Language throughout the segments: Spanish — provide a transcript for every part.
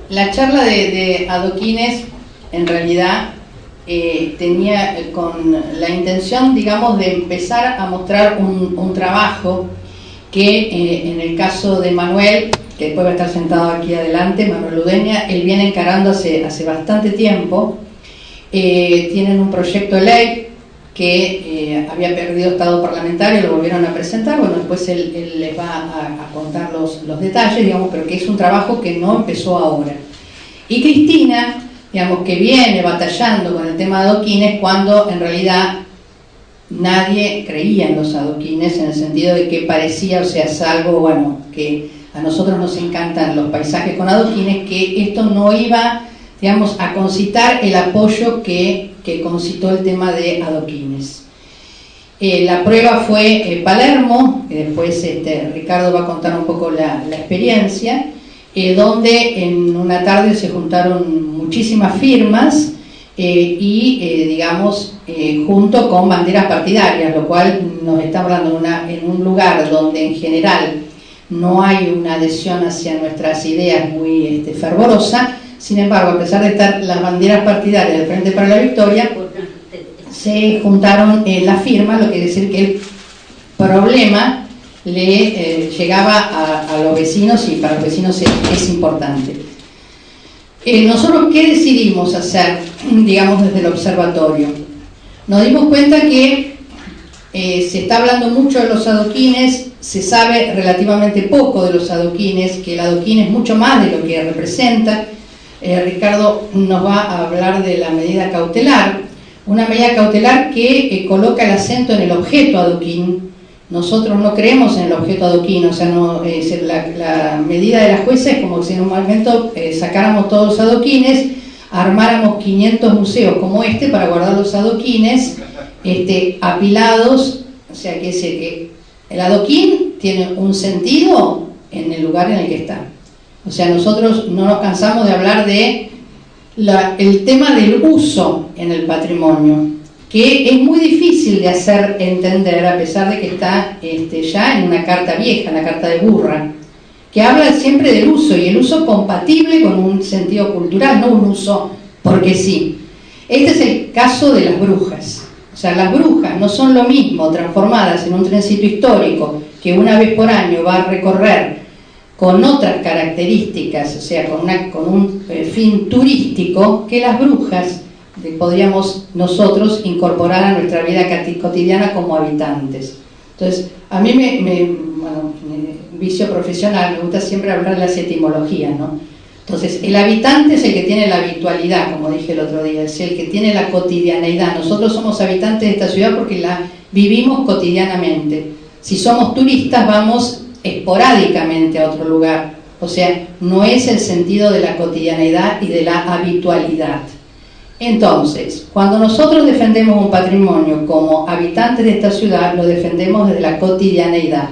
La charla de adoquines en realidad tenía con la intención, digamos, de empezar a mostrar un trabajo que en el caso de Manuel, que después va a estar sentado aquí adelante, Manuel Udeña, él viene encarando hace bastante tiempo. Tienen un proyecto de ley que había perdido estado parlamentario, lo volvieron a presentar. Bueno, después él les va a contar los detalles, digamos, pero que es un trabajo que no empezó ahora. Y Cristina, digamos, que viene batallando con el tema de adoquines cuando en realidad nadie creía en los adoquines, en el sentido de que parecía, o sea, es algo, bueno, que a nosotros nos encantan los paisajes con adoquines, que esto no iba, digamos, a concitar el apoyo que concitó el tema de adoquines. La prueba fue Palermo, que después Ricardo va a contar un poco la experiencia, donde en una tarde se juntaron muchísimas firmas digamos, junto con banderas partidarias, lo cual nos está hablando en un lugar donde en general no hay una adhesión hacia nuestras ideas muy fervorosa. Sin embargo, a pesar de estar las banderas partidarias del Frente para la Victoria, se juntaron las firmas, lo que quiere decir que el problema le llegaba a los vecinos, y para los vecinos es importante. Nosotros, ¿qué decidimos hacer, digamos, desde el observatorio? Nos dimos cuenta que se está hablando mucho de los adoquines, se sabe relativamente poco de los adoquines, que el adoquín es mucho más de lo que representa. Ricardo nos va a hablar de la medida cautelar, una medida cautelar que coloca el acento en el objeto adoquín. Nosotros no creemos en el objeto adoquín, o sea, no, la medida de la jueza es como si en un momento sacáramos todos los adoquines, armáramos 500 museos como para guardar los adoquines apilados. O sea, que el adoquín tiene un sentido en el lugar en el que está. O sea, nosotros no nos cansamos de hablar de el tema del uso en el patrimonio, que es muy difícil de hacer entender, a pesar de que está ya en una carta vieja, la carta de Burra, que habla siempre del uso, y el uso compatible con un sentido cultural, no un uso porque sí. Este es el caso de las brujas. O sea, las brujas no son lo mismo transformadas en un trencito histórico que una vez por año va a recorrer con otras características, o sea, con un fin turístico, que las brujas que podríamos nosotros incorporar a nuestra vida cotidiana como habitantes. Entonces, a mí vicio profesional, me gusta siempre hablar de las etimologías, ¿no? Entonces, el habitante es el que tiene la habitualidad, como dije el otro día, es el que tiene la cotidianeidad. Nosotros somos habitantes de esta ciudad porque la vivimos cotidianamente. Si somos turistas, vamos esporádicamente a otro lugar. O sea, no es el sentido de la cotidianeidad y de la habitualidad. Entonces, cuando nosotros defendemos un patrimonio como habitantes de esta ciudad, lo defendemos desde la cotidianeidad.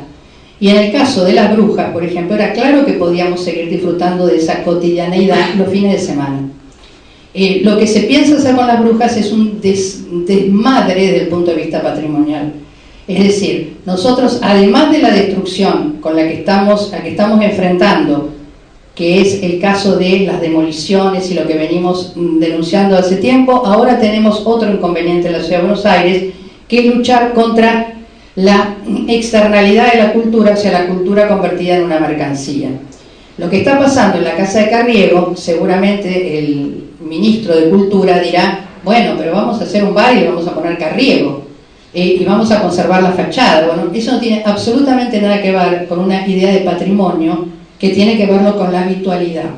Y en el caso de las brujas, por ejemplo, era claro que podíamos seguir disfrutando de esa cotidianeidad los fines de semana. Lo que se piensa hacer con las brujas es un desmadre desde el punto de vista patrimonial. Es decir, nosotros, además de la destrucción con la que estamos enfrentando, que es el caso de las demoliciones y lo que venimos denunciando hace tiempo, ahora tenemos otro inconveniente en la Ciudad de Buenos Aires, que es luchar contra la externalidad de la cultura, o sea, la cultura convertida en una mercancía. Lo que está pasando en la Casa de Carriego, seguramente el ministro de Cultura dirá, bueno, pero vamos a hacer un bar y le vamos a poner Carriego, y vamos a conservar la fachada. Bueno, eso no tiene absolutamente nada que ver con una idea de patrimonio que tiene que verlo con la habitualidad.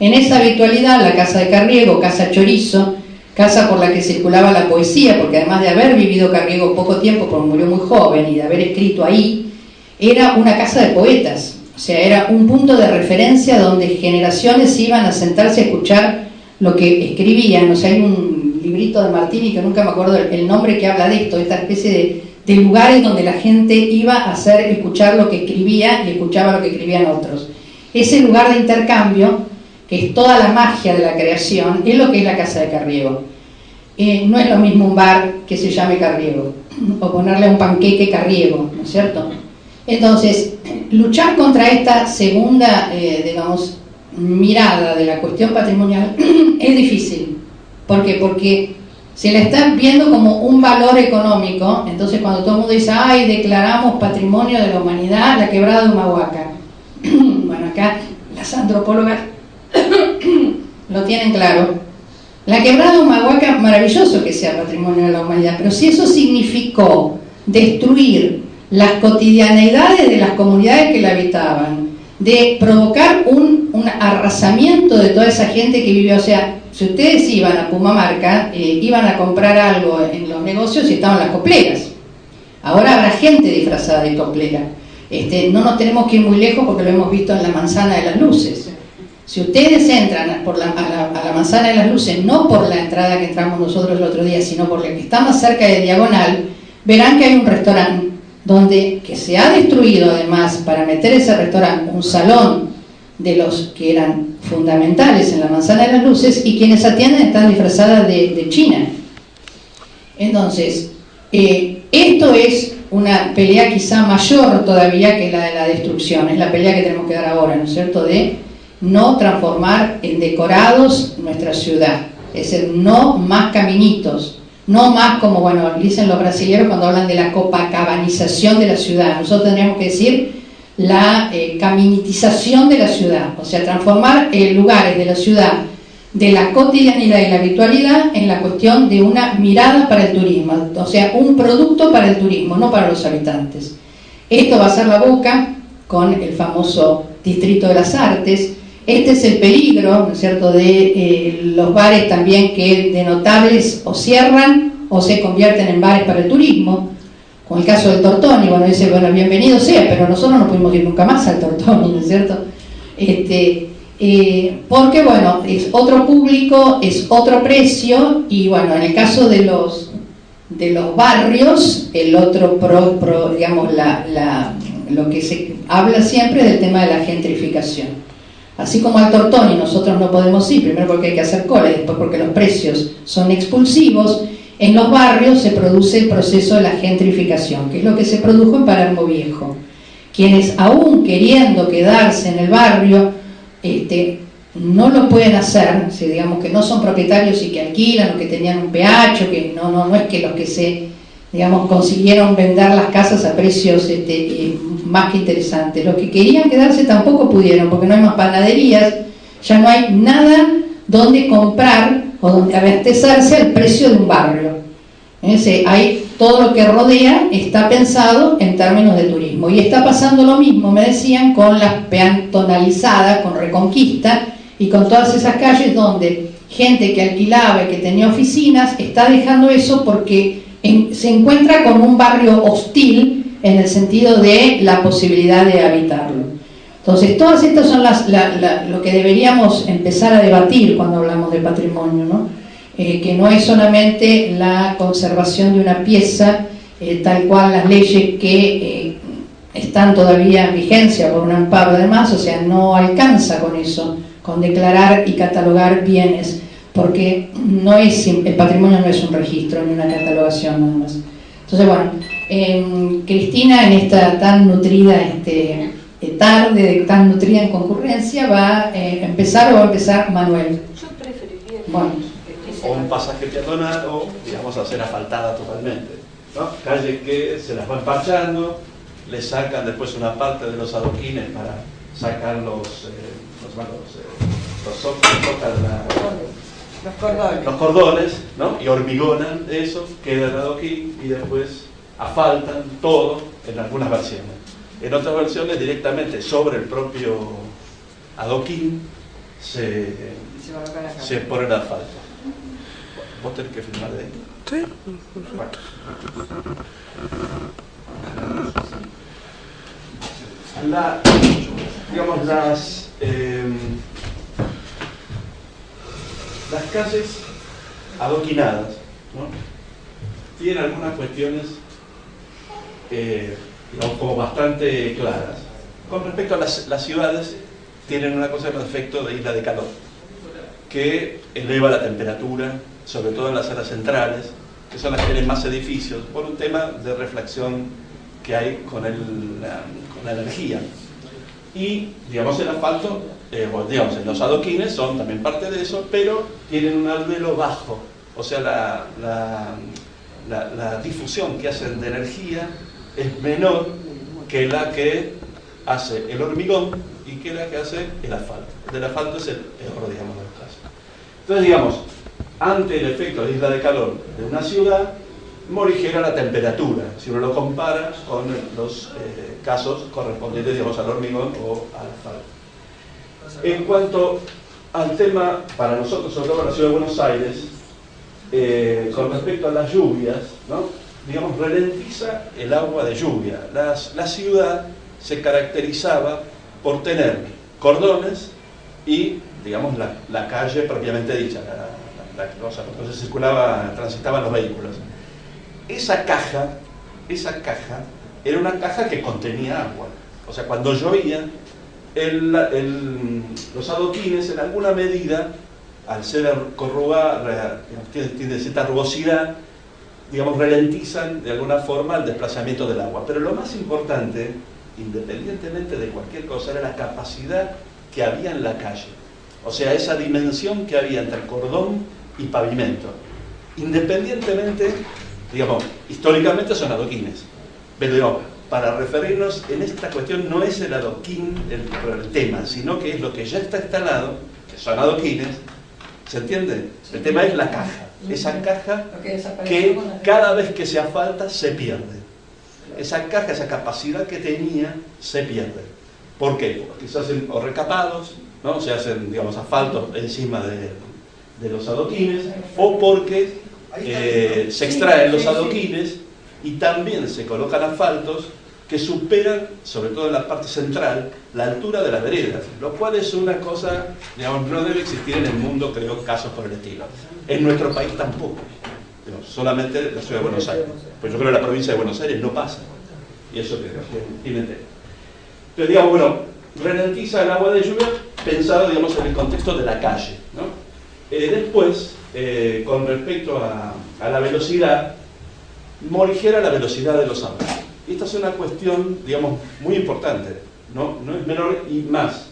En esa habitualidad, la Casa de Carriego, Casa Chorizo, casa por la que circulaba la poesía, porque además de haber vivido Carriego poco tiempo, porque murió muy joven, y de haber escrito ahí, era una casa de poetas. O sea, era un punto de referencia donde generaciones iban a sentarse a escuchar lo que escribían. O sea, hay un librito de Martini, que nunca me acuerdo el nombre, que habla de esto, esta especie de lugares donde la gente iba a escuchar lo que escribía y escuchaba lo que escribían otros. Ese lugar de intercambio, que es toda la magia de la creación, es lo que es la Casa de Carriego. No es lo mismo un bar que se llame Carriego, o ponerle un panqueque Carriego, ¿no es cierto? Entonces, luchar contra esta segunda, digamos, mirada de la cuestión patrimonial es difícil. ¿Por qué? Porque se la está viendo como un valor económico. Entonces cuando todo el mundo dice, ay, declaramos patrimonio de la humanidad la quebrada de Humahuaca. Bueno, acá las antropólogas lo tienen claro. La quebrada de Humahuaca, maravilloso que sea patrimonio de la humanidad, pero si eso significó destruir las cotidianeidades de las comunidades que la habitaban, de provocar un arrasamiento de toda esa gente que vivió, o sea, si ustedes iban a Pumamarca, iban a comprar algo en los negocios y estaban las copleras. Ahora habrá gente disfrazada de coplera. No nos tenemos que ir muy lejos porque lo hemos visto en la Manzana de las Luces. Si ustedes entran a la Manzana de las Luces, no por la entrada que entramos nosotros el otro día, sino por la que está más cerca de Diagonal, verán que hay un restaurante que se ha destruido además para meter ese restaurante un salón de los que eran fundamentales en la Manzana de las Luces, y quienes atienden están disfrazadas de China. Entonces, esto es una pelea quizá mayor todavía que la de la destrucción, es la pelea que tenemos que dar ahora, ¿no es cierto?, de no transformar en decorados nuestra ciudad, es decir, no más caminitos, no más como, bueno, dicen los brasileños cuando hablan de la copacabanización de la ciudad. Nosotros tendríamos que decir la caminitización de la ciudad, o sea, transformar lugares de la ciudad, de la cotidianidad y la habitualidad, en la cuestión de una mirada para el turismo, o sea, un producto para el turismo, no para los habitantes. Esto va a ser la boca con el famoso Distrito de las Artes. Este es el peligro, ¿no es cierto?, de los bares también, que de notables o cierran o se convierten en bares para el turismo, con el caso del Tortoni. Bueno, dice, bueno, bienvenido sea, pero nosotros no pudimos ir nunca más al Tortoni, ¿no es cierto? Porque, bueno, es otro público, es otro precio, y bueno, en el caso de los barrios, el otro digamos, lo que se habla siempre es del tema de la gentrificación. Así como al Tortoni nosotros no podemos ir, primero porque hay que hacer cola y después porque los precios son expulsivos, en los barrios se produce el proceso de la gentrificación, que es lo que se produjo en Palermo Viejo. Quienes aún queriendo quedarse en el barrio, no lo pueden hacer, si digamos que no son propietarios y que alquilan o que tenían un PH, que no es que los que digamos, consiguieron vender las casas a precios más que interesantes. Los que querían quedarse tampoco pudieron, porque no hay más panaderías, ya no hay nada donde comprar o donde abastecerse al precio de un barrio. Hay todo lo que rodea está pensado en términos de turismo, y está pasando lo mismo, me decían, con las peatonalizadas, con Reconquista y con todas esas calles donde gente que alquilaba y que tenía oficinas está dejando eso porque se encuentra con un barrio hostil en el sentido de la posibilidad de habitarlo. Entonces, todas estas son lo que deberíamos empezar a debatir cuando hablamos de patrimonio, ¿no? Que no es solamente la conservación de una pieza, tal cual las leyes que están todavía en vigencia por un amparo además, o sea, no alcanza con eso, con declarar y catalogar bienes, porque el patrimonio no es un registro ni una catalogación nada más. Entonces, bueno, Cristina, en esta tan nutrida tarde, tan nutrida en concurrencia, va a empezar Manuel. Yo preferiría o un pasaje peatonal, o digamos hacer asfaltada totalmente, ¿no? Calles que se las van parchando, le sacan después una parte de los adoquines para sacar los cordones, ¿no? Y hormigonan eso, queda el adoquín y después asfaltan todo en algunas versiones. En otras versiones directamente sobre el propio adoquín se pone el asfalto. ¿Vos tenés que filmar de ahí? Sí. Digamos, las calles adoquinadas, ¿no? Tienen algunas cuestiones digamos, como bastante claras. Con respecto a las ciudades, tienen una cosa, el efecto de isla de calor, que eleva la temperatura, sobre todo en las zonas centrales, que son las que tienen más edificios, por un tema de reflexión que hay con la energía. Y, digamos, el asfalto digamos, los adoquines son también parte de eso, pero tienen un albedo bajo, o sea, la difusión que hacen de energía es menor que la que hace el hormigón y que la que hace el asfalto. El del asfalto es el peor, digamos, de los casos. Entonces, digamos, ante el efecto de isla de calor de una ciudad, morigera la temperatura, si uno lo compara con los casos correspondientes, digamos, al hormigón o al asfalto. En cuanto al tema, para nosotros, sobre todo en la ciudad de Buenos Aires, con respecto a las lluvias, ¿no? Digamos, ralentiza el agua de lluvia. La ciudad se caracterizaba por tener cordones y, digamos, la calle propiamente dicha, la cosa, entonces transitaban los vehículos. Esa caja era una caja que contenía agua. O sea, cuando llovía, los adoquines en alguna medida, al ser corrugada, tiene cierta rugosidad, digamos, ralentizan de alguna forma el desplazamiento del agua. Pero lo más importante, independientemente de cualquier cosa, era la capacidad que había en la calle. O sea, esa dimensión que había entre cordón y pavimento. Independientemente, digamos, históricamente son adoquines. Pero digamos, para referirnos en esta cuestión no es el adoquín el tema, sino que es lo que ya está instalado, que son adoquines. ¿Se entiende? El tema es la caja. Esa caja que cada vez que se asfalta se pierde. Esa caja, esa capacidad que tenía, se pierde. ¿Por qué? Porque se hacen o recapados, ¿no? Se hacen, digamos, asfaltos encima de los adoquines, o porque se extraen los adoquines y también se colocan asfaltos que superan, sobre todo en la parte central, la altura de las veredas, lo cual es una cosa, digamos, no debe existir en el mundo, creo, casos por el estilo. En nuestro país tampoco, digamos, solamente en la ciudad de Buenos Aires. Pues yo creo que en la provincia de Buenos Aires no pasa, y eso que tiene. Entonces, digamos, bueno, ralentiza el agua de lluvia pensado, digamos, en el contexto de la calle, ¿no? Después, con respecto a la velocidad, morigera la velocidad de los autos. Y esta es una cuestión, digamos, muy importante, no es menor y más.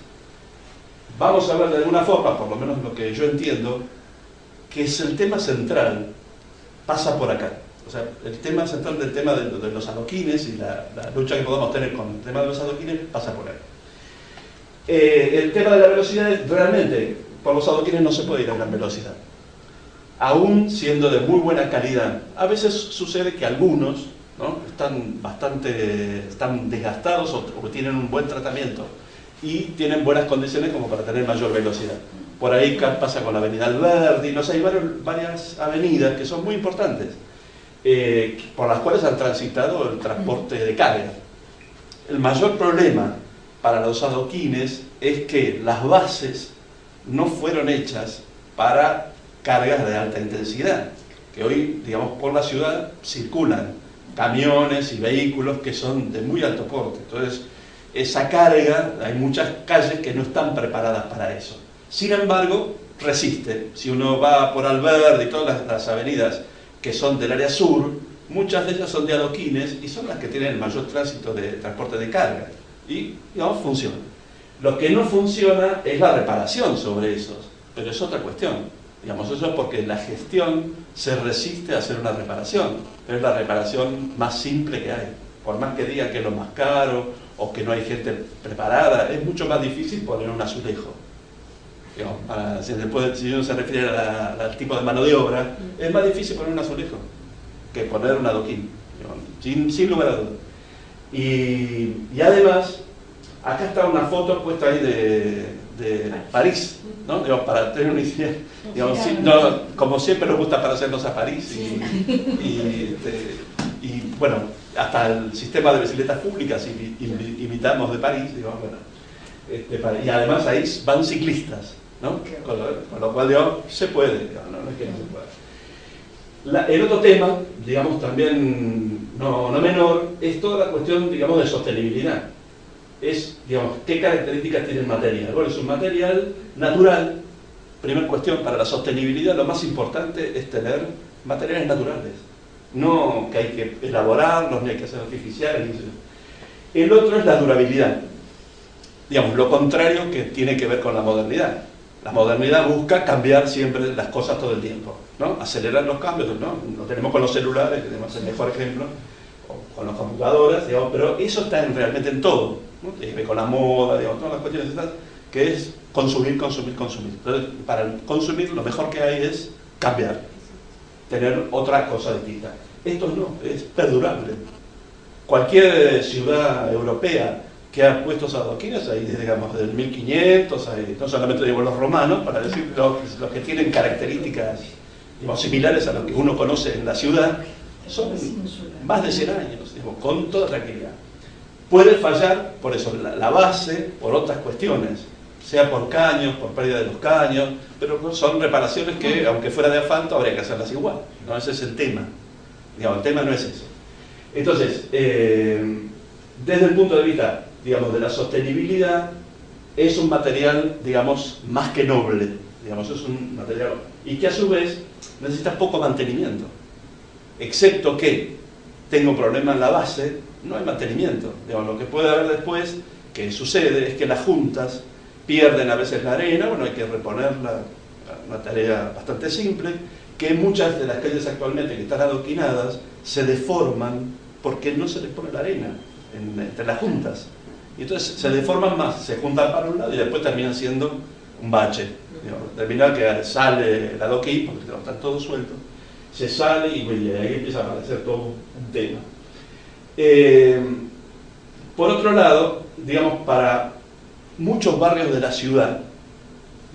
Vamos a hablar de alguna forma, por lo menos lo que yo entiendo, que es el tema central, pasa por acá. O sea, el tema central del tema de los adoquines y la lucha que podamos tener con el tema de los adoquines pasa por ahí. El tema de la velocidad es realmente, por los adoquines no se puede ir a gran velocidad, aún siendo de muy buena calidad. A veces sucede que algunos, ¿no?, están desgastados o tienen un buen tratamiento y tienen buenas condiciones como para tener mayor velocidad. Por ahí pasa con la avenida Alberdi, no sé, hay varias avenidas que son muy importantes, por las cuales han transitado el transporte de carga. El mayor problema para los adoquines es que las bases no fueron hechas para cargas de alta intensidad, que hoy, digamos, por la ciudad circulan camiones y vehículos que son de muy alto porte. Entonces, esa carga, hay muchas calles que no están preparadas para eso. Sin embargo, resiste. Si uno va por Alberdi y todas las avenidas que son del área sur, muchas de ellas son de adoquines y son las que tienen el mayor tránsito de transporte de carga. Y, digamos, funcionan. Lo que no funciona es la reparación sobre esos, pero es otra cuestión. Digamos, eso es porque la gestión se resiste a hacer una reparación, pero es la reparación más simple que hay. Por más que digan que es lo más caro o que no hay gente preparada, es mucho más difícil poner un azulejo. Digamos, si uno se refiere al tipo de mano de obra, es más difícil poner un azulejo que poner un adoquín, digamos, sin lugar a dudas. Y además, acá está una foto puesta ahí de París, ¿no? Digamos, para tener una idea, digamos, como siempre nos gusta parecernos a París y bueno, hasta el sistema de bicicletas públicas imitamos de París, digamos, bueno, y además ahí van ciclistas, ¿no? Con lo cual, digamos, se puede, digamos, no es que no se pueda. El otro tema, digamos, también no menor, es toda la cuestión, digamos, de sostenibilidad. Es, digamos, qué características tiene el material. Bueno, es un material natural. Primera cuestión, para la sostenibilidad lo más importante es tener materiales naturales. No que hay que elaborarlos, ni hay que hacer artificiales. El otro es la durabilidad. digamos, lo contrario que tiene que ver con la modernidad. La modernidad busca cambiar siempre las cosas todo el tiempo, ¿no? Acelerar los cambios, ¿no? Lo tenemos con los celulares, que tenemos el mejor ejemplo, o con las computadoras, digamos, pero eso está realmente en todo, ¿no? Tiene que ver con la moda, digamos, todas las cuestiones estas, que es consumir, consumir, consumir. Entonces, para consumir lo mejor que hay es cambiar, tener otra cosa distinta. Esto no, es perdurable. Cualquier ciudad europea que ha puesto adoquines, ahí digamos del 1500, ahí, no solamente digo los romanos, para decir los que tienen características, digamos, similares a lo que uno conoce en la ciudad, son más de 100 años, digamos, con toda tranquilidad. Puede fallar, por eso, la base, por otras cuestiones, sea por caños, por pérdida de los caños, pero son reparaciones que, aunque fuera de asfalto, habría que hacerlas igual, ¿no? Ese es el tema. Digamos, el tema no es eso. Entonces, desde el punto de vista, digamos, de la sostenibilidad, es un material, digamos, más que noble, digamos, es un material, y que a su vez necesita poco mantenimiento, excepto que tenga un problema en la base, no hay mantenimiento. Digamos, lo que puede haber después, que sucede, es que las juntas pierden a veces la arena, bueno, hay que reponerla, una tarea bastante simple, que muchas de las calles actualmente que están adoquinadas se deforman porque no se les pone la arena entre las juntas. Y entonces se deforman más, se juntan para un lado y después terminan siendo un bache. Termina que sale el adoquín, porque están todos sueltos, se sale y ahí empieza a aparecer todo un tema. Por otro lado, digamos, para muchos barrios de la ciudad,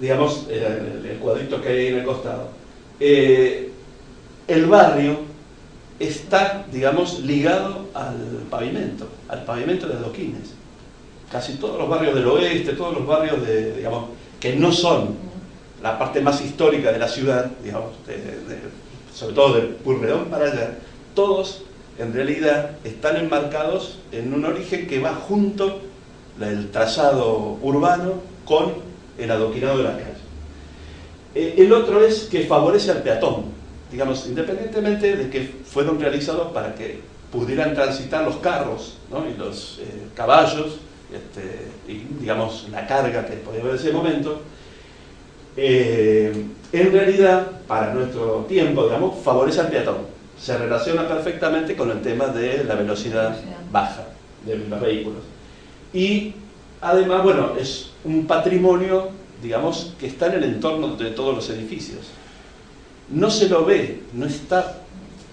digamos, el cuadrito que hay ahí en el costado, el barrio está, digamos, ligado al pavimento de adoquines. Casi todos los barrios del oeste, todos los barrios digamos, que no son la parte más histórica de la ciudad, digamos, sobre todo de Pueyrredón para allá, todos en realidad están enmarcados en un origen que va junto el trazado urbano con el adoquinado de la calle. El otro es que favorece al peatón, digamos, independientemente de que fueron realizados para que pudieran transitar los carros, ¿no? Y los caballos, y digamos la carga que podía haber en ese momento, en realidad, para nuestro tiempo, digamos, favorece al peatón. Se relaciona perfectamente con el tema de la velocidad baja de los vehículos. Y además, bueno, es un patrimonio, digamos, que está en el entorno de todos los edificios. No se lo ve, no está,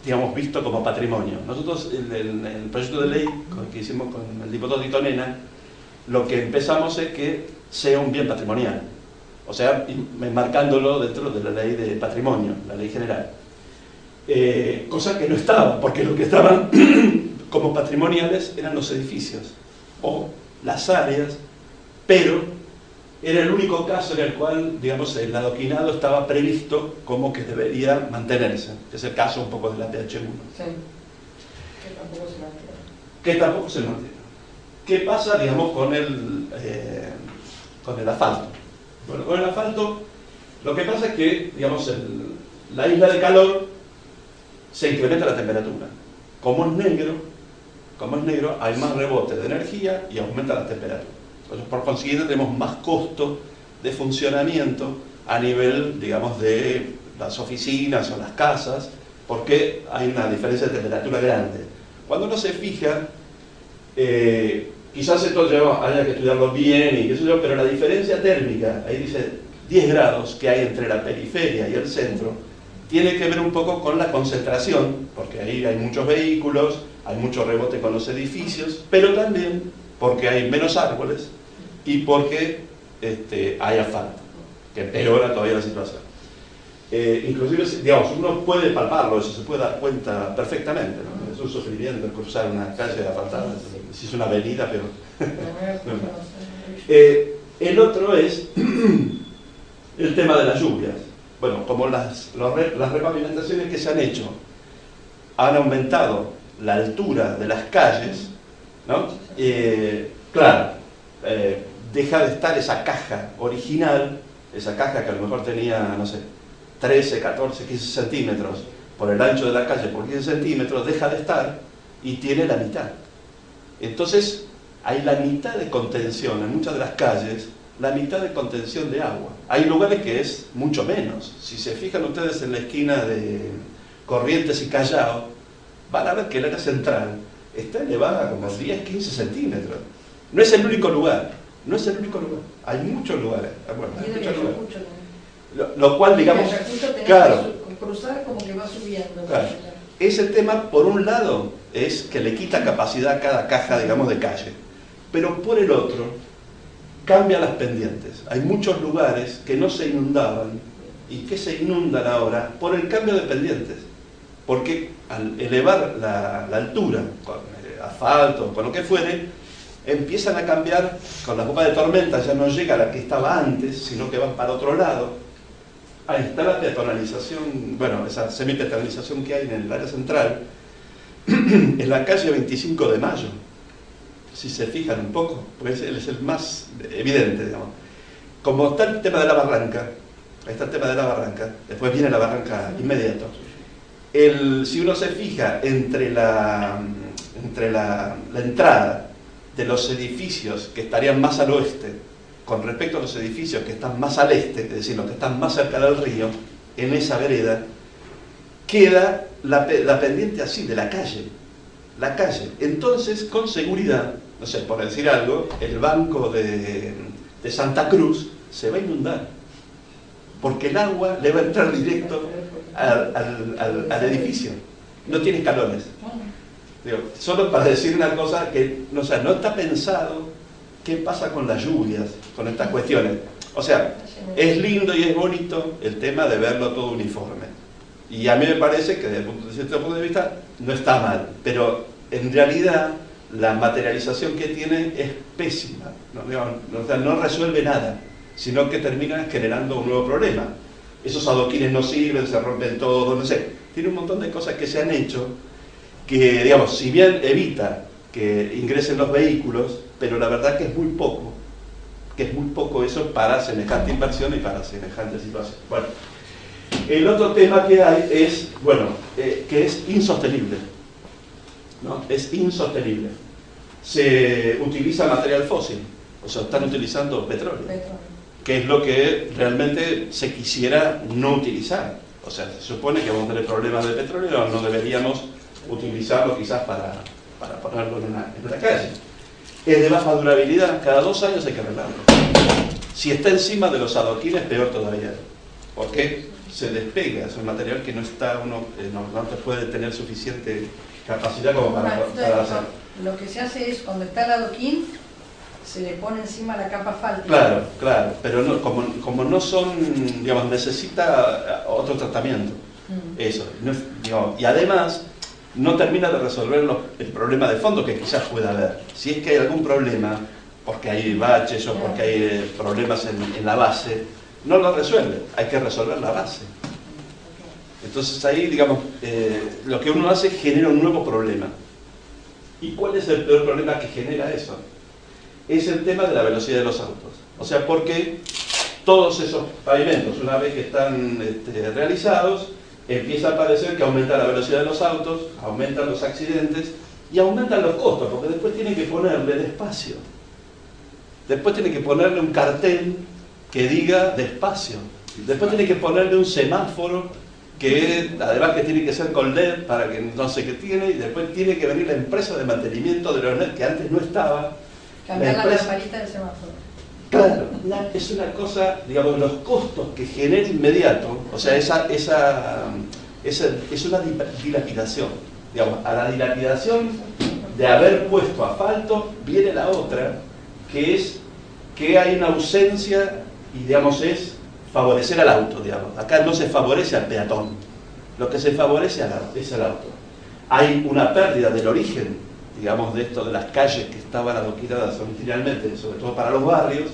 digamos, visto como patrimonio. Nosotros, en el proyecto de ley que hicimos con el diputado Tito Nena, lo que empezamos es que sea un bien patrimonial. O sea, enmarcándolo dentro de la ley de patrimonio, la ley general. Cosa que no estaba, porque lo que estaban como patrimoniales eran los edificios o las áreas, pero era el único caso en el cual, digamos, el adoquinado estaba previsto como que debería mantenerse, que es el caso un poco de la PH1. Sí, que tampoco se mantiene. Que tampoco se mantiene. ¿Qué pasa, digamos, con el asfalto? Bueno, con el asfalto, lo que pasa es que, digamos, la isla de calor se incrementa la temperatura. Como es negro, hay más rebote de energía y aumenta la temperatura. Entonces, por consiguiente, tenemos más costo de funcionamiento a nivel, digamos, de las oficinas o las casas, porque hay una diferencia de temperatura grande. Cuando uno se fija, quizás esto haya que estudiarlo bien y qué sé yo, pero la diferencia térmica, ahí dice 10 grados que hay entre la periferia y el centro, tiene que ver un poco con la concentración, porque ahí hay muchos vehículos, hay mucho rebote con los edificios, pero también porque hay menos árboles y porque hay asfalto, que empeora todavía la situación. Inclusive, digamos, uno puede palparlo, eso se puede dar cuenta perfectamente, ¿no? Es un sufrimiento cruzar una calle asfaltada, si es una avenida, pero... el otro es el tema de las lluvias. Bueno, como las repavimentaciones que se han hecho han aumentado la altura de las calles, ¿no? Claro, deja de estar esa caja original, esa caja que a lo mejor tenía, no sé, 13, 14, 15 centímetros por el ancho de la calle por 15 centímetros, deja de estar y tiene la mitad. Entonces, hay la mitad de contención en muchas de las calles, la mitad de contención de agua. Hay lugares que es mucho menos. Si se fijan ustedes en la esquina de Corrientes y Callao, van a ver que el área central está elevada como 10, 15 centímetros. No es el único lugar, no es el único lugar. Hay muchos lugares. Bueno, hay muchos lugares. Lo cual, digamos, claro, cruzar como que va subiendo. Claro. Ese tema, por un lado, es que le quita capacidad a cada caja, digamos, de calle. Pero por el otro, cambia las pendientes. Hay muchos lugares que no se inundaban y que se inundan ahora por el cambio de pendientes. Porque al elevar la altura, con asfalto, con lo que fuere, empiezan a cambiar, con la boca de tormenta ya no llega a la que estaba antes, sino que van para otro lado. Ahí está la peatonalización, bueno, esa semi-peatonalización que hay en el área central, en la calle 25 de Mayo, si se fijan un poco, porque es el más evidente, digamos. Como está el tema de la barranca, ahí está el tema de la barranca, después viene la barranca inmediato. Si uno se fija entre la entrada de los edificios que estarían más al oeste con respecto a los edificios que están más al este, es decir, los que están más cerca del río, en esa vereda, queda la pendiente así, de la calle. La calle. Entonces, con seguridad, no sé, por decir algo, el banco de Santa Cruz se va a inundar. Porque el agua le va a entrar directo al edificio. No tiene escalones. Digo, solo para decir una cosa que, no está pensado qué pasa con las lluvias, con estas cuestiones. O sea, es lindo y es bonito el tema de verlo todo uniforme. Y a mí me parece que desde cierto punto de vista no está mal, pero en realidad la materialización que tiene es pésima. No resuelve nada, sino que termina generando un nuevo problema. Esos adoquines no sirven, se rompen todo, no sé. Tiene un montón de cosas que se han hecho que, digamos, si bien evita que ingresen los vehículos, pero la verdad que es muy poco eso para semejante inversión y para semejante situación. Bueno, el otro tema que hay es, bueno, que es insostenible, ¿no? Es insostenible. Se utiliza material fósil, o sea, están utilizando petróleo, que es lo que realmente se quisiera no utilizar. O sea, se supone que vamos a tener problemas de petróleo, no deberíamos utilizarlo quizás para ponerlo en una calle. Es de baja durabilidad, cada 2 años hay que arreglarlo. Si está encima de los adoquines, peor todavía, porque se despega, es un material que no te puede tener suficiente capacidad como para hacer. Lo que se hace es, cuando está el adoquín, se le pone encima la capa asfáltica. Claro, pero no, como no son, digamos, necesita otro tratamiento. Eso, digamos, y además no termina de resolver el problema de fondo que quizás pueda haber. Si es que hay algún problema, porque hay baches o porque hay problemas en la base, no lo resuelve, hay que resolver la base. Entonces ahí, digamos, lo que uno hace genera un nuevo problema. ¿Y cuál es el peor problema que genera eso? Es el tema de la velocidad de los autos. O sea, porque todos esos pavimentos, una vez que están realizados, empieza a parecer que aumenta la velocidad de los autos, aumentan los accidentes y aumentan los costos, porque después tienen que ponerle despacio. Después tienen que ponerle un cartel que diga despacio. Después tienen que ponerle un semáforo que además que tiene que ser con LED para que no sé qué tiene, y después tiene que venir la empresa de mantenimiento de los LED que antes no estaba. Cambiar la lamparita del semáforo. Claro, es una cosa, digamos, los costos que genera inmediato, o sea, es una dilapidación. Digamos, a la dilapidación de haber puesto asfalto viene la otra, que es que hay una ausencia y, digamos, es favorecer al auto, digamos. Acá no se favorece al peatón, lo que se favorece es al auto. Hay una pérdida del origen, digamos, de esto de las calles que estaban adoquinadas originalmente, sobre todo para los barrios,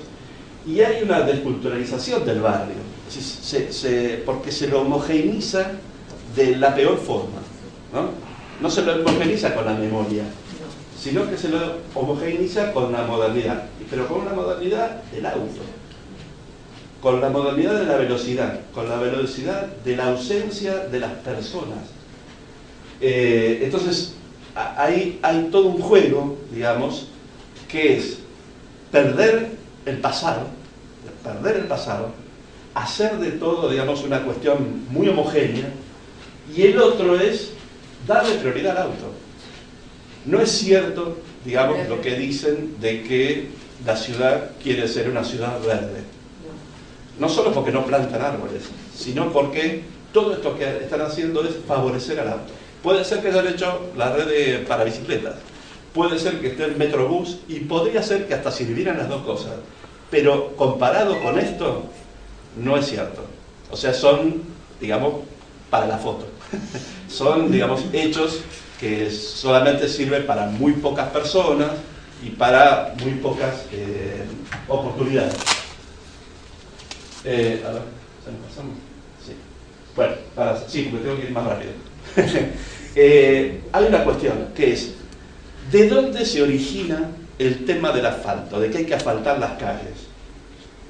y hay una desculturalización del barrio, porque se lo homogeneiza de la peor forma, ¿no? No se lo homogeneiza con la memoria, sino que se lo homogeneiza con la modernidad, pero con una modernidad del auto, con la modernidad de la velocidad, con la velocidad de la ausencia de las personas. Entonces, hay todo un juego, digamos, que es perder el pasado, hacer de todo, digamos, una cuestión muy homogénea, y el otro es darle prioridad al auto. No es cierto, digamos, lo que dicen de que la ciudad quiere ser una ciudad verde. No solo porque no plantan árboles, sino porque todo esto que están haciendo es favorecer al auto. Puede ser que hayan hecho la red para bicicletas, puede ser que esté el Metrobús, y podría ser que hasta sirvieran las dos cosas. Pero comparado con esto, no es cierto. O sea, son, digamos, para la foto. Son, digamos, hechos que solamente sirven para muy pocas personas y para muy pocas oportunidades. A ver, ¿se nos pasamos? Sí. Bueno, sí, porque tengo que ir más rápido. Hay una cuestión, que es, ¿de dónde se origina el tema del asfalto? De que hay que asfaltar las calles.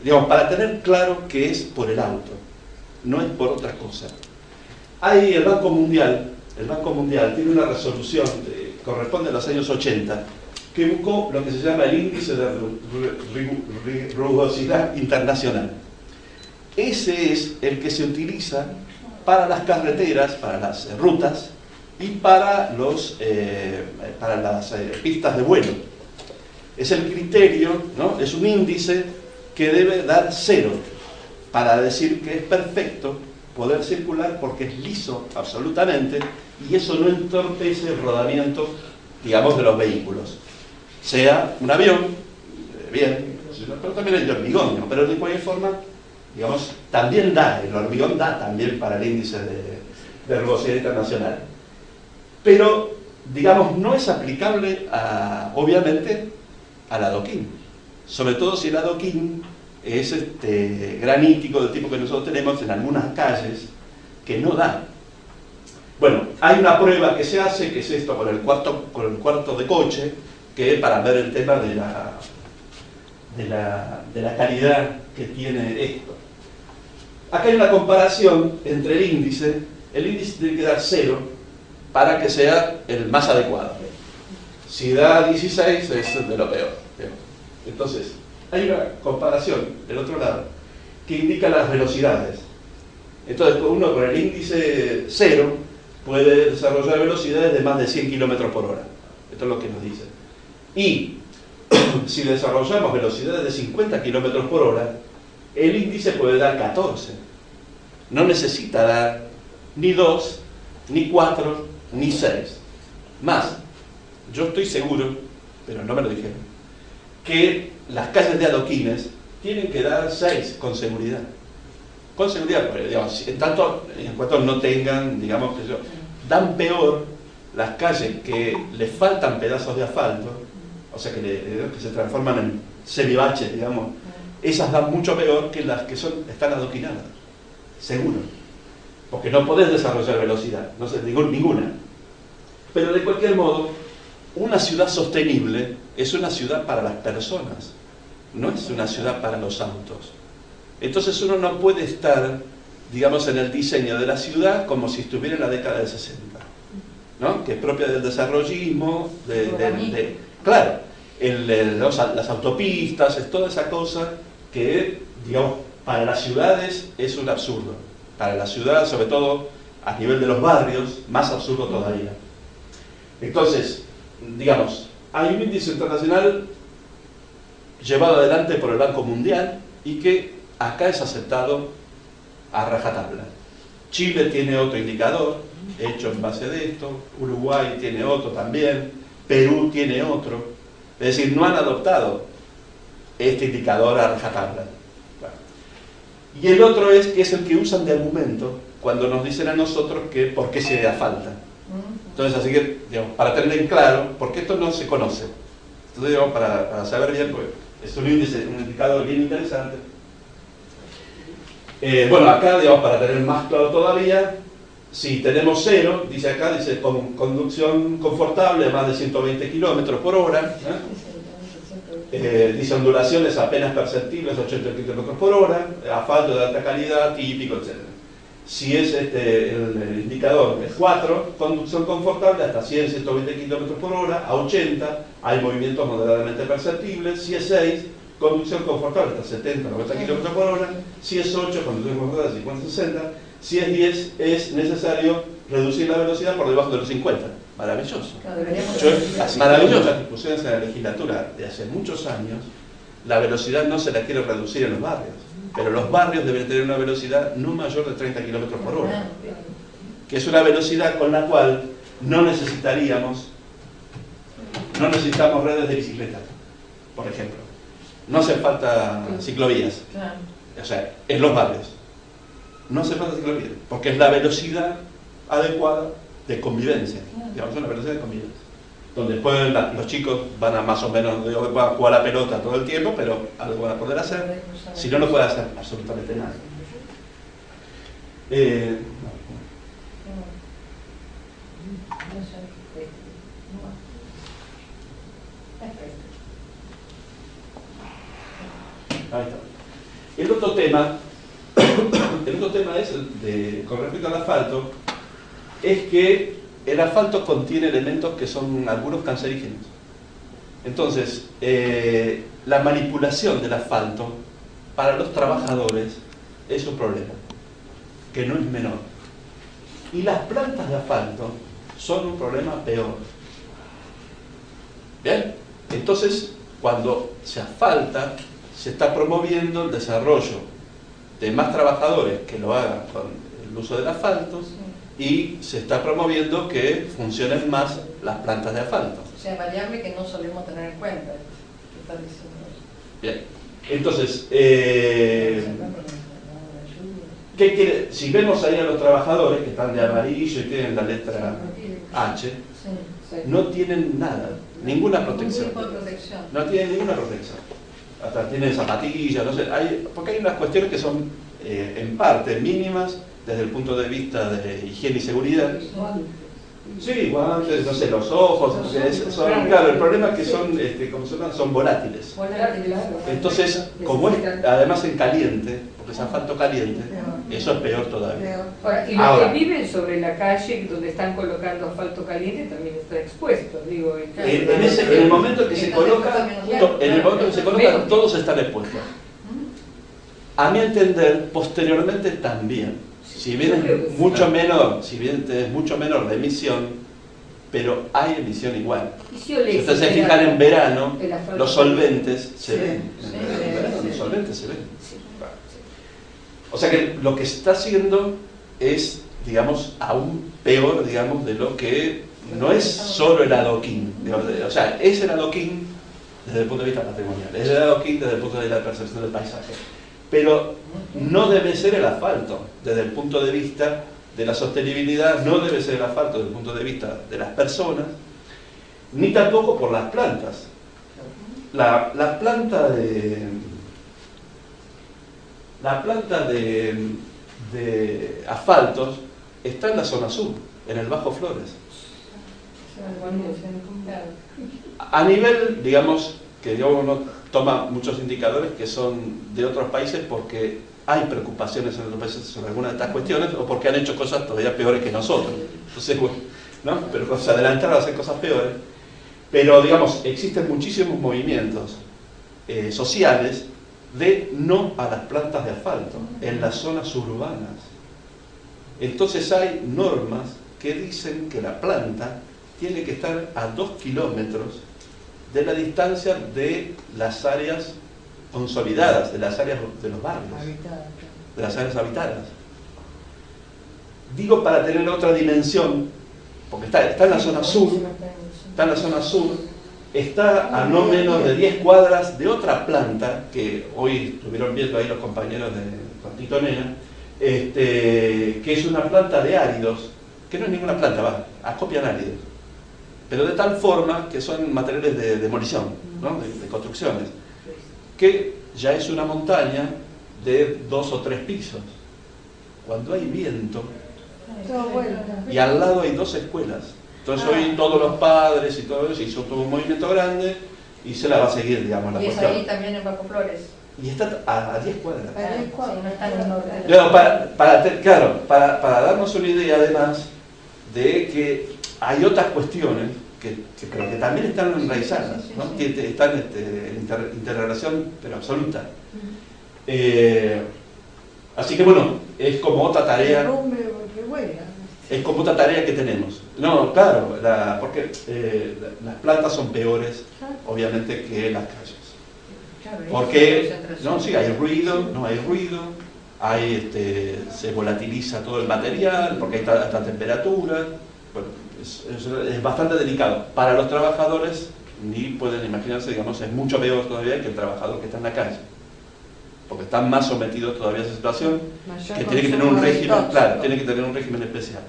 Digamos, para tener claro que es por el auto, no es por otra cosa. Hay el Banco Mundial tiene una resolución, corresponde a los años 80, que buscó lo que se llama el índice de rugosidad internacional. Ese es el que se utiliza para las carreteras, para las rutas y para las pistas de vuelo. Es el criterio, ¿no? Es un índice que debe dar 0 para decir que es perfecto poder circular porque es liso absolutamente, y eso no entorpece el rodamiento, digamos, de los vehículos. Sea un avión, bien, pero también el hormigón, ¿no? Pero de cualquier forma, digamos, también el hormigón da también para el índice de rugosidad internacional. Pero, digamos, no es aplicable, obviamente, al adoquín. Sobre todo si el adoquín es granítico del tipo que nosotros tenemos en algunas calles, que no da. Bueno, hay una prueba que se hace, que es esto con el cuarto de coche, que es para ver el tema de la calidad que tiene esto. Acá hay una comparación entre el índice tiene que dar 0 para que sea el más adecuado. Si da 16 es de lo peor. Entonces, hay una comparación del otro lado que indica las velocidades. Entonces, uno con el índice 0 puede desarrollar velocidades de más de 100 km por hora. Esto es lo que nos dice. Y si desarrollamos velocidades de 50 km por hora, el índice puede dar 14. No necesita dar ni 2, ni 4, ni 6. Más, yo estoy seguro, pero no me lo dijeron, que las calles de adoquines tienen que dar 6 con seguridad. Con seguridad, porque, digamos, en cuanto no tengan, digamos, dan peor las calles que les faltan pedazos de asfalto, o sea, que se transforman en semibaches, digamos. Esas dan mucho peor que las que están adoquinadas, seguro. Porque no podés desarrollar velocidad, no sé, ninguna. Pero de cualquier modo, una ciudad sostenible es una ciudad para las personas, no es una ciudad para los autos. Entonces uno no puede estar, digamos, en el diseño de la ciudad como si estuviera en la década del 60, ¿no? Que es propia del desarrollismo, claro, las autopistas, es toda esa cosa que, digamos, para las ciudades es un absurdo. Para la ciudad, sobre todo a nivel de los barrios, más absurdo todavía. Entonces, digamos, hay un índice internacional llevado adelante por el Banco Mundial y que acá es aceptado a rajatabla. Chile tiene otro indicador hecho en base de esto, Uruguay tiene otro también, Perú tiene otro. Es decir, no han adoptado este indicador a rajatabla. Bueno. Y el otro es que es el que usan de argumento cuando nos dicen a nosotros que por qué se asfalta. Entonces, así que, digamos, para tener en claro, porque esto no se conoce. Entonces, digamos, para saber bien, pues, es un índice, un indicador bien interesante. Bueno, acá, digamos, para tener más claro todavía, si tenemos 0, dice acá, dice con conducción confortable, más de 120 km por hora, dice ondulaciones apenas perceptibles, 80 km por hora, asfalto de alta calidad, típico, etc. Si es el indicador es 4, conducción confortable hasta 100, 120 km por hora, a 80 hay movimientos moderadamente perceptibles. Si es 6, conducción confortable hasta 70, 90 km por hora. Si es 8, conducción confortable 50, 60. Si es 10, es necesario reducir la velocidad por debajo de los 50. Maravilloso. Maravilloso. Las discusiones en la legislatura de hace muchos años, la velocidad no se la quiere reducir en los barrios, pero los barrios deben tener una velocidad no mayor de 30 km por hora, que es una velocidad con la cual no necesitamos redes de bicicleta, por ejemplo. No hace falta ciclovías, o sea, en los barrios. No hace falta ciclovías, porque es la velocidad adecuada de convivencia, digamos, una velocidad de convivencia. Donde después los chicos van a más o menos, digo que van a jugar a la pelota todo el tiempo, pero algo van a poder hacer, si no, no puede hacer absolutamente nada. Ahí está. El otro tema es, con respecto al asfalto, es que el asfalto contiene elementos que son algunos cancerígenos. Entonces, la manipulación del asfalto para los trabajadores es un problema, que no es menor. Y las plantas de asfalto son un problema peor. ¿Bien? Entonces, cuando se asfalta, se está promoviendo el desarrollo de más trabajadores que lo hagan con el uso del asfalto, y se está promoviendo que funcionen más las plantas de asfalto. O sea, variable que no solemos tener en cuenta, ¿qué estás diciendo? Bien, entonces, ¿qué quiere? Si vemos ahí a los trabajadores que están de amarillo y tienen la letra H, no tienen nada, ninguna protección. No tienen ninguna protección. Hasta tienen zapatillas, no sé, porque hay unas cuestiones que son en parte mínimas desde el punto de vista de higiene y seguridad. Sí, guantes, no sé, los ojos, claro, el problema es que son, como se llaman, son volátiles. Entonces, como es además en caliente, porque es asfalto caliente, eso es peor todavía. Ahora, y los que viven sobre la calle donde están colocando asfalto caliente también está expuesto, digo. En el momento en que se coloca, todos están expuestos. A mi entender, posteriormente también. Si bien es mucho menor, la emisión, pero hay emisión igual. Si ustedes se fijan en verano, los solventes se ven. Los solventes se ven. O sea que lo que está haciendo es, digamos, aún peor, digamos, de lo que no es solo el adoquín. O sea, es el adoquín desde el punto de vista patrimonial, es el adoquín desde el punto de vista de la percepción del paisaje. Pero no debe ser el asfalto desde el punto de vista de la sostenibilidad, no debe ser el asfalto desde el punto de vista de las personas, ni tampoco por las plantas. La planta de asfaltos está en la zona sur, en el Bajo Flores. A nivel, digamos, que uno toma muchos indicadores que son de otros países porque hay preocupaciones en otros países sobre algunas de estas cuestiones o porque han hecho cosas todavía peores que nosotros. Entonces, bueno, ¿no? Pero se adelantaron a hacer cosas peores. Pero, digamos, existen muchísimos movimientos sociales de no a las plantas de asfalto en las zonas urbanas. Entonces hay normas que dicen que la planta tiene que estar a 2 kilómetros de la distancia de las áreas consolidadas, de las áreas de los barrios, de las áreas habitadas. Digo para tener otra dimensión, porque está en la zona sur, está a no menos de 10 cuadras de otra planta, que hoy estuvieron viendo ahí los compañeros de Titonea, que es una planta de áridos, que no es ninguna planta, acopian áridos, pero de tal forma que son materiales de demolición, ¿no? de construcciones, que ya es una montaña de 2 o 3 pisos. Cuando hay viento, y al lado hay 2 escuelas, entonces hoy todos los padres y todo eso hizo todo un movimiento grande y se la va a seguir, digamos, la cuestión. cuestión. ¿Y es ahí también en Bajo Flores? y está a 10 cuadras. No están en orden. Claro, para darnos una idea además de que hay otras cuestiones pero que también están enraizadas, ¿no? Que están en interrelación pero absoluta. Así que bueno, es como otra tarea. Es como otra tarea que tenemos. No, claro, porque las plantas son peores, obviamente, que las calles. Porque, no, sí, hay ruido, no hay ruido, se volatiliza todo el material, porque hay alta temperatura. Bueno, es bastante delicado. Para los trabajadores, ni pueden imaginarse, digamos, es mucho peor todavía que el trabajador que está en la calle. Porque están más sometidos todavía a esa situación, que tiene que tener un régimen, claro, tiene que tener un régimen especial.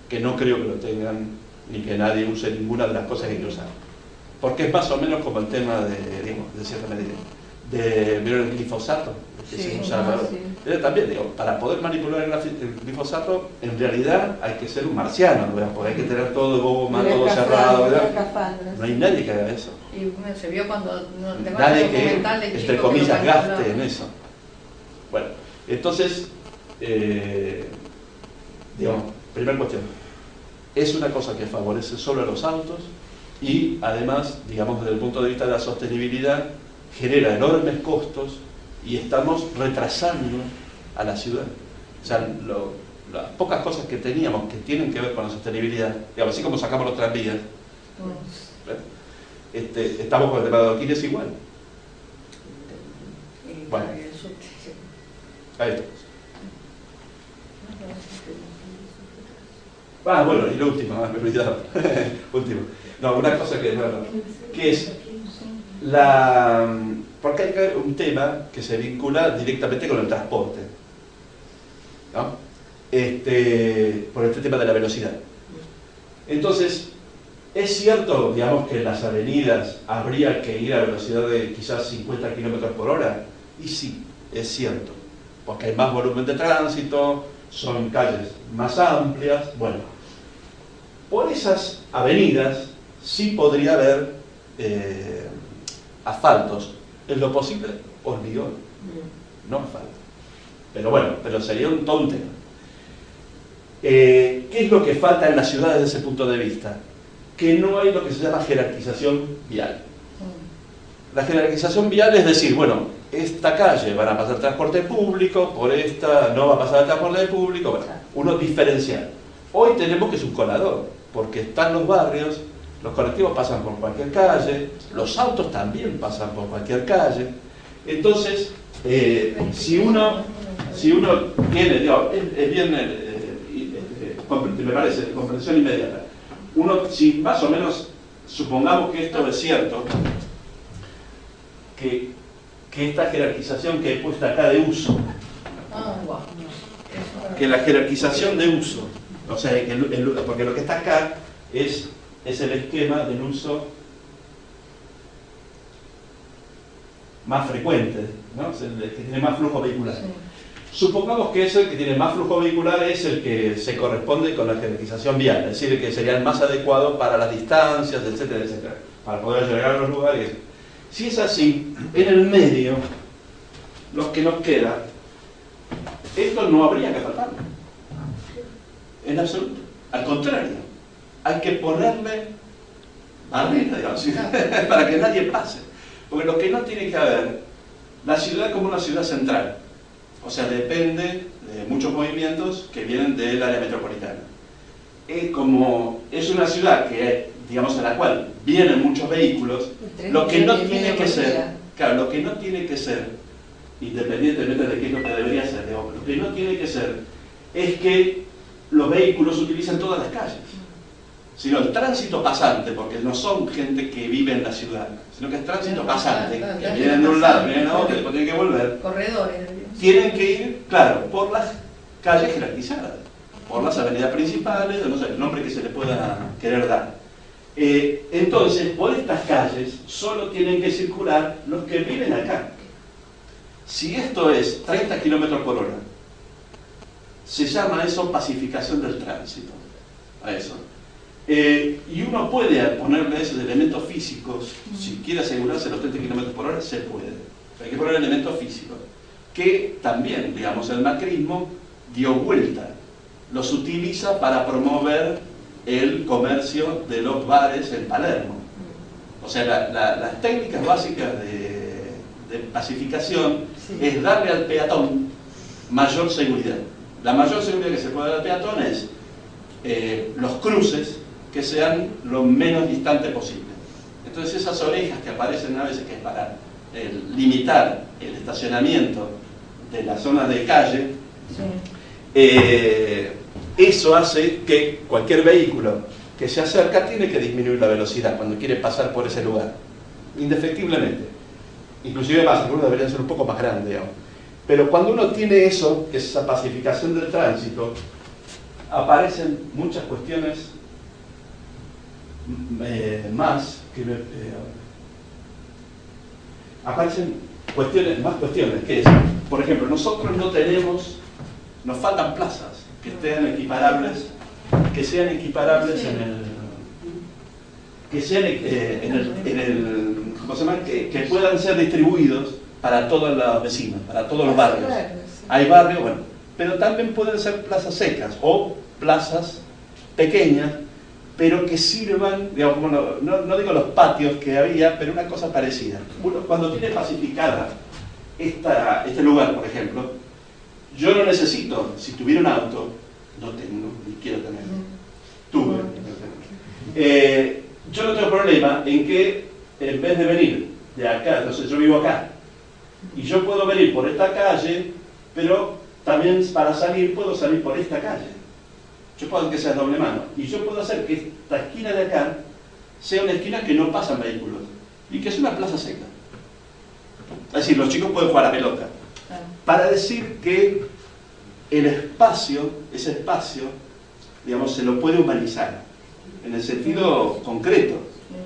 Que no creo que lo tengan, ni que nadie use ninguna de las cosas que hay que usar. Porque es más o menos como el tema de cierta medida, el glifosato, que se usaba. También, para poder manipular el glifosato, en realidad hay que ser un marciano, ¿verdad? Porque hay que tener todo de goma, todo cerrado, ¿verdad? No hay nadie que haga eso. Y se vio cuando nadie que, entre comillas, gaste en eso. Bueno, entonces, primera cuestión, es una cosa que favorece solo a los autos y además, digamos, desde el punto de vista de la sostenibilidad, genera enormes costos y estamos retrasando a la ciudad. O sea, las pocas cosas que teníamos que tienen que ver con la sostenibilidad, digamos, así como sacamos los tranvías, estamos con el tema de Adoquines igual. Bueno, ahí está. Bueno, y lo último, me olvidaba. Último. No, una cosa que es porque hay un tema que se vincula directamente con el transporte, ¿no? Por este tema de la velocidad. Entonces, es cierto, digamos, que en las avenidas habría que ir a velocidad de quizás 50 km por hora, y sí, es cierto, porque hay más volumen de tránsito, son calles más amplias, bueno. Por esas avenidas sí podría haber asfaltos, en lo posible hormigón, no asfalto. Pero bueno, sería un tonto. ¿Qué es lo que falta en las ciudades desde ese punto de vista? Que no hay lo que se llama jerarquización vial. La jerarquización vial es decir, bueno, esta calle van a pasar transporte público, por esta no va a pasar el transporte público, bueno, uno diferencial. Hoy tenemos que es un colador, porque están los barrios, los colectivos pasan por cualquier calle, los autos también pasan por cualquier calle. Entonces, si uno tiene, es bien, me parece, comprensión inmediata. Si más o menos supongamos que esto es cierto, que esta jerarquización que he puesto acá de uso, que la jerarquización de uso, o sea, porque lo que está acá es el esquema del uso más frecuente, ¿no? Es el que tiene más flujo vehicular. Sí. Supongamos que ese que tiene más flujo vehicular es el que se corresponde con la jerarquización vial, es decir, el que sería el más adecuado para las distancias, etcétera, etcétera, para poder llegar a los lugares. Si es así, en el medio, los que nos queda, esto no habría que faltar. En absoluto. Al contrario, hay que ponerle barrera, digamos, para que nadie pase. Porque lo que no tiene que haber, la ciudad como una ciudad central, o sea, depende de muchos movimientos que vienen del área metropolitana. Como es una ciudad que, digamos, en la cual vienen muchos vehículos, lo que no tiene que ser, claro, lo que no tiene que ser, independientemente de qué es lo que debería ser, digamos, lo que no tiene que ser es que los vehículos utilicen todas las calles, sino el tránsito pasante, porque no son gente que vive en la ciudad, sino que es tránsito pasante, que vienen de un lado, vienen a otro, después tienen que volver. Corredores. Tienen que ir, claro, por las calles jerarquizadas, por las avenidas principales, no sé, el nombre que se le pueda querer dar. Entonces, por estas calles solo tienen que circular los que viven acá. Si esto es 30 km por hora, se llama eso pacificación del tránsito, a eso. Y uno puede ponerle esos elementos físicos, si quiere asegurarse los 30 km por hora, se puede. Hay que poner elementos físicos. Que también, digamos, el macrismo dio vuelta. Los utiliza para promover el comercio de los bares en Palermo. O sea, las técnicas básicas de pacificación es darle al peatón mayor seguridad. La mayor seguridad que se puede dar al peatón es los cruces que sean lo menos distante posible. Entonces esas orejas que aparecen a veces, que es para limitar el estacionamiento de las zonas de calle, eso hace que cualquier vehículo que se acerca tiene que disminuir la velocidad cuando quiere pasar por ese lugar, indefectiblemente. Inclusive más, algunos deberían ser un poco más grandes, digamos. Pero cuando uno tiene eso, que es esa pacificación del tránsito, aparecen muchas cuestiones más que aparecen más cuestiones, que es, por ejemplo, nosotros no tenemos, nos faltan plazas que sean equiparables ¿cómo se llama? Que puedan ser distribuidos para todos los vecinos, para todos los barrios. Hay barrios, bueno, pero también pueden ser plazas secas o plazas pequeñas, pero que sirvan, digamos, bueno, no digo los patios que había, pero una cosa parecida. Uno, cuando tiene pacificada este lugar, por ejemplo, yo no necesito, si tuviera un auto, no tengo, ni quiero tener, tuve, yo no tengo problema en que en vez de venir de acá, entonces yo vivo acá, y yo puedo venir por esta calle, pero también para salir puedo salir por esta calle. Yo puedo que sea doble mano, y yo puedo hacer que esta esquina de acá sea una esquina que no pasan vehículos, y que es una plaza seca. Es decir, los chicos pueden jugar a pelota. Para decir que el espacio, ese espacio, digamos, se lo puede humanizar, en el sentido concreto,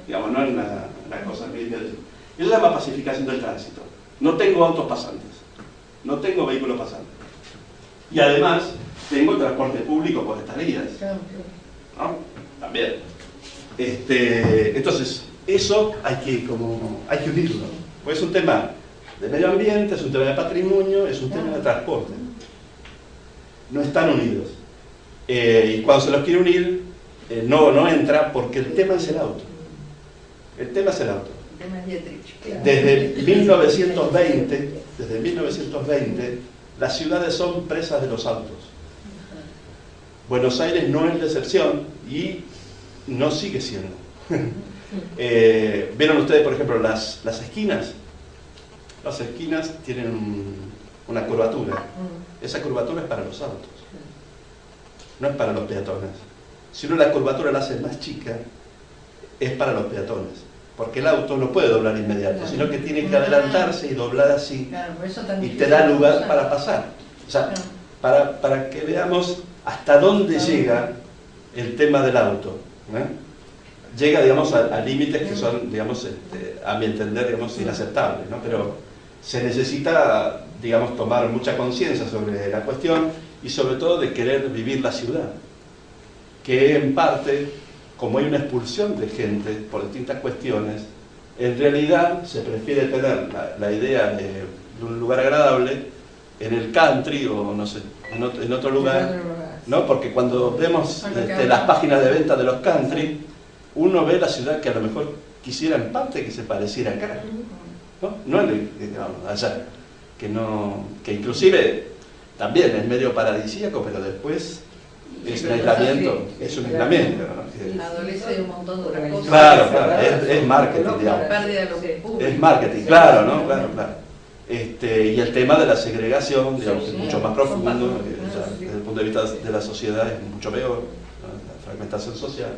digamos, no en la cosa que dice. Eso se llama pacificación del tránsito. No tengo autos pasantes, no tengo vehículos pasantes. Y además, tengo transporte público por estas vías, ¿no? También. Entonces, eso hay que unirlo. Pues es un tema de medio ambiente, es un tema de patrimonio, es un tema de transporte. No están unidos. Y cuando se los quiere unir, no entra, porque el tema es el auto. El tema es el auto. Desde 1920, las ciudades son presas de los autos. Buenos Aires no es la excepción y no sigue siendo. ¿Vieron ustedes, por ejemplo, las esquinas? Las esquinas tienen una curvatura. Esa curvatura es para los autos, no es para los peatones. Si uno la curvatura la hace más chica, es para los peatones, porque el auto no puede doblar inmediato, sino que tiene que adelantarse y doblar así, y te da lugar para pasar. O sea, para que veamos hasta dónde llega el tema del auto. Llega, digamos, a límites que son, digamos, a mi entender, digamos, inaceptables, ¿no? Pero se necesita, digamos, tomar mucha conciencia sobre la cuestión y sobre todo de querer vivir la ciudad, que en parte, como hay una expulsión de gente por distintas cuestiones, en realidad se prefiere tener la idea de un lugar agradable en el country o no sé, en otro lugar, ¿no? Porque cuando vemos las páginas de venta de los country, uno ve la ciudad que a lo mejor quisiera en parte que se pareciera acá, no digamos, allá, que inclusive también es medio paradisíaco, pero después es un aislamiento, ¿no? Adolece de un montón de otras cosas. Claro, es marketing, digamos. Es marketing, claro, ¿no? Claro. Y el tema de la segregación, digamos, es mucho más profundo, desde el punto de vista de la sociedad es mucho peor, ¿no? La fragmentación social.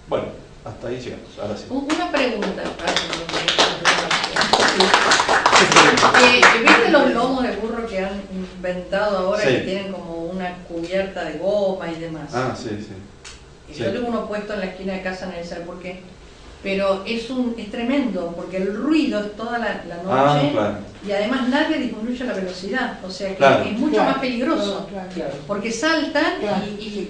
Bueno, hasta ahí llegamos, ahora sí. Una pregunta. ¿Viste los lomos de burro que han inventado ahora, que tienen como una cubierta de goma y demás? Ah, sí. Y yo tengo uno puesto en la esquina de casa, no sé por qué. Pero es tremendo, porque el ruido es toda la noche, y además nadie disminuye la velocidad, o sea que es mucho más peligroso, porque saltan y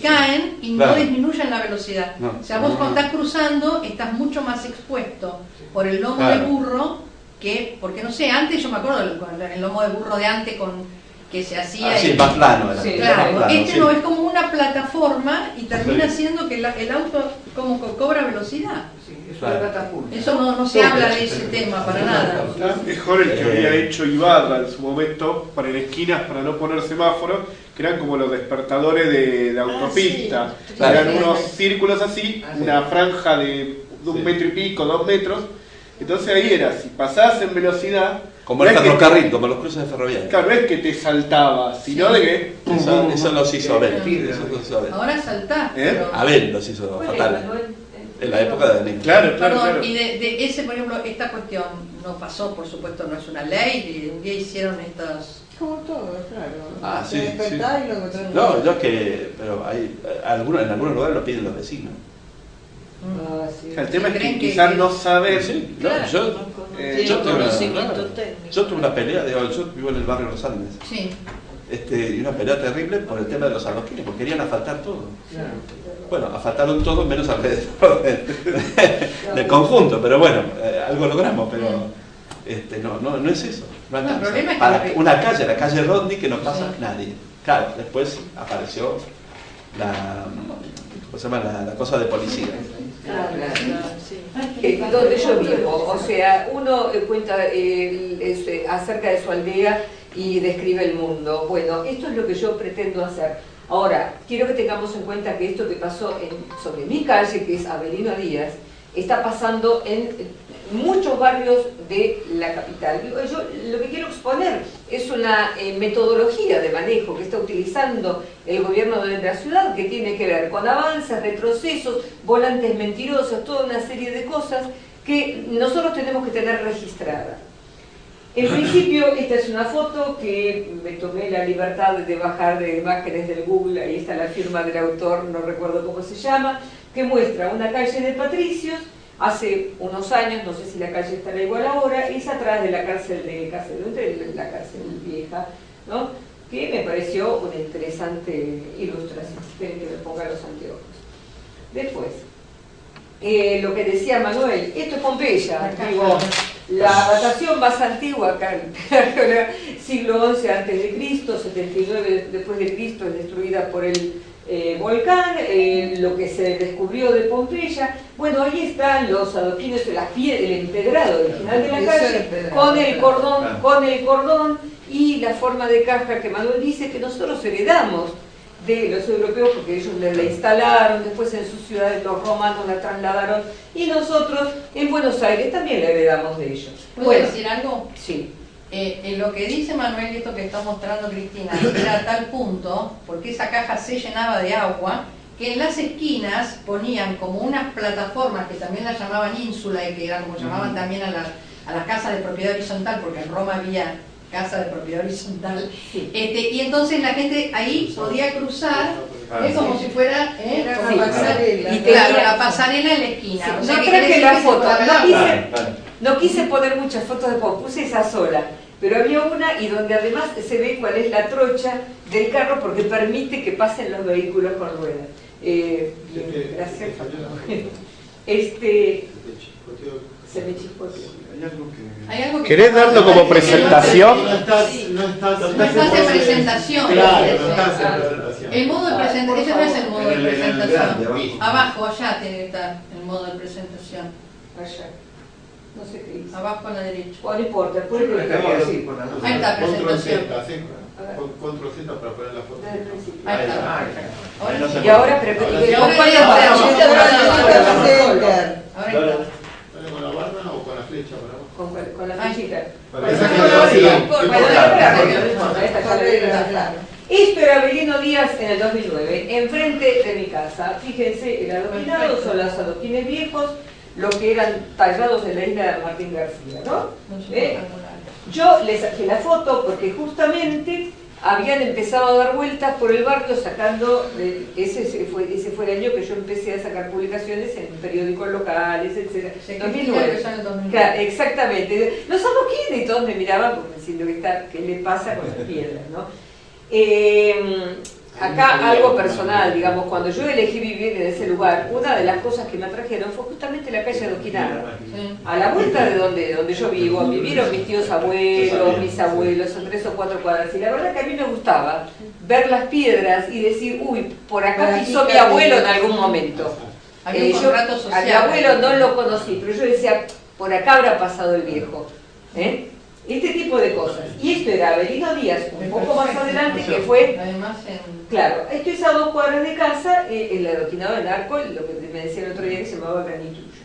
caen y no disminuyen la velocidad. O sea, vos cuando estás cruzando estás mucho más expuesto por el lomo de burro que, porque no sé, antes yo me acuerdo con el lomo de burro de antes que se hacía. Sí, más plano era. Sí, claro, plano, este sí. no, es como una plataforma y termina siendo que el auto como cobra velocidad. Sí, es una catapulta. Eso no se habla de ese tema para nada. Está mejor el que había hecho Ibarra en su momento para en esquinas, para no poner semáforos, que eran como los despertadores de autopista. Sí. Eran Sí. unos círculos así, una franja de 1 metro y pico, 2 metros. Entonces ahí era, si pasabas en velocidad... Como el ferrocarril, como los cruces de ferroviario. Claro, no es que te saltaba, sino de que... Eso los hizo Abel. Ahora saltás. Abel los hizo fatales. En la época de Daniel. Claro. Perdón, y de ese, por ejemplo, esta cuestión no pasó, por supuesto, no es una ley, y un día hicieron estas... Como todo, claro. Ah, sí, despertás y lo que No, yo es que... Pero hay, en algunos lugares lo piden los vecinos. Ah, sí. El tema es que ¿Creen quizás no saber... Sí, Claro. Yo tuve una pelea, yo vivo en el barrio Los Andes. Sí. Y una pelea terrible por el tema de los adoquines, porque querían asfaltar todo. Claro. Bueno, asfaltaron todo menos alrededor del conjunto, pero bueno, algo logramos, pero no es eso. No alcanza. el problema es que para una calle, la calle Rodney, que no pasa nadie. Claro, después apareció ¿cómo se llama? La cosa de policía. Donde yo vivo, o sea, uno cuenta acerca de su aldea y describe el mundo. Bueno, esto es lo que yo pretendo hacer. Ahora, quiero que tengamos en cuenta que esto que pasó sobre mi calle, que es Avelino Díaz, está pasando en muchos barrios de la capital. Yo lo que quiero exponer es una metodología de manejo que está utilizando el gobierno de la ciudad, que tiene que ver con avances, retrocesos, volantes mentirosos, toda una serie de cosas que nosotros tenemos que tener registradas. En principio, esta es una foto que me tomé la libertad de bajar de imágenes del Google, ahí está la firma del autor, no recuerdo cómo se llama, que muestra una calle de patricios, hace unos años, no sé si la calle estará igual ahora, es atrás de la cárcel de Caseronte, la cárcel vieja, ¿no? Que me pareció una interesante ilustración, esperen que me ponga los anteojos. Después, lo que decía Manuel, esto es Pompeya, digo, la datación más antigua acá, siglo XI a.C., 79 después de Cristo, es destruida por el volcán, lo que se descubrió de Pompeya. Bueno, ahí están los adoquines, el empedrado original de la calle, con el cordón y la forma de caja que Manuel dice que nosotros heredamos de los europeos, porque ellos la instalaron, después en sus ciudades los romanos la trasladaron, y nosotros en Buenos Aires también la heredamos de ellos. ¿Puedo decir algo? Sí. Lo que dice Manuel, esto que está mostrando Cristina, era a tal punto, porque esa caja se llenaba de agua, que en las esquinas ponían como unas plataformas que también las llamaban ínsula y que eran como llamaban también a las casas de propiedad horizontal, porque en Roma había casa de propiedad horizontal, y entonces la gente ahí podía cruzar, como si fuera una pasarela. Y claro, la pasarela en la esquina. Sí, O sea, no que traje quiere la decir que foto, se paraba. no quise poner muchas fotos de vos, puse esa sola, pero había una y donde además se ve cuál es la trocha del carro porque permite que pasen los vehículos con ruedas. Gracias. Se me chispoteó. ¿Hay algo que ¿Querés darlo como presentación? No estás en presentación. Claro, no estás en presentación. El modo de presentación, ese no es el modo de En el grande, presentación. Abajo, allá tiene que estar el modo de presentación. Allá. No sé qué hice. Abajo a la derecha. Bueno, no importa, después Siempre lo tenemos que así, así. por la Ahí está, Control presentación. Z, ¿sí? Control Z para poner la foto. Desde el principio. Ahí está. Ahí no se Y ahora, pero Y ahora ¿con cuál ya la está. vamos? Ahora está. ¿Dale con la barra o con la flecha para abajo? Con la flechita. Para que saque la vacía. Esto era Avelino Díaz en el 2009, enfrente de mi casa. Fíjense, el adoquinado son los adoquines viejos, los que eran tallados en la isla de Martín García, ¿no? Yo les saqué la foto porque justamente habían empezado a dar vueltas por el barrio sacando, ese fue el año que yo empecé a sacar publicaciones en periódicos locales, etc. 2009. Claro, exactamente. Los adoquines y todos me miraban como diciendo, ¿qué le pasa con las piedras, no? acá algo personal, digamos, cuando yo elegí vivir en ese lugar, una de las cosas que me atrajeron fue justamente la calle Adoquinada. A la vuelta de donde yo vivo, vivieron mis tíos abuelos, mis abuelos, son 3 o 4 cuadras, y la verdad que a mí me gustaba ver las piedras y decir, uy, por acá pisó mi abuelo en algún momento. A mi abuelo no lo conocí, pero yo decía, por acá habrá pasado el viejo. Este tipo de cosas. Y esto era Avelino Díaz, un poco más adelante, que fue... Además Claro, esto es a 2 cuadras de casa, el adoquinado del arco, lo que me decía el otro día que se llamaba Granitullo.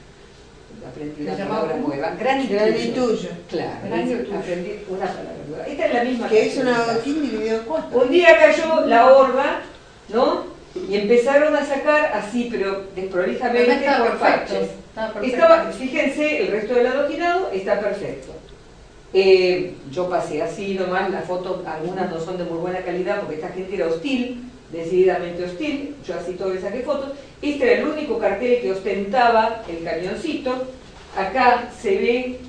Aprendí una palabra nueva. Granitullo. Claro, aprendí una palabra nueva. Esta es la misma que es un adoquín dividido en 4. Un día cayó la horda, ¿no? Y empezaron a sacar así, pero desprolijamente por parches. Fíjense, el resto del adoquinado está perfecto. Yo pasé así nomás, las fotos, algunas no son de muy buena calidad porque esta gente era hostil, decididamente hostil, yo así todo le saqué fotos. Este era el único cartel que ostentaba el camioncito. Acá se ve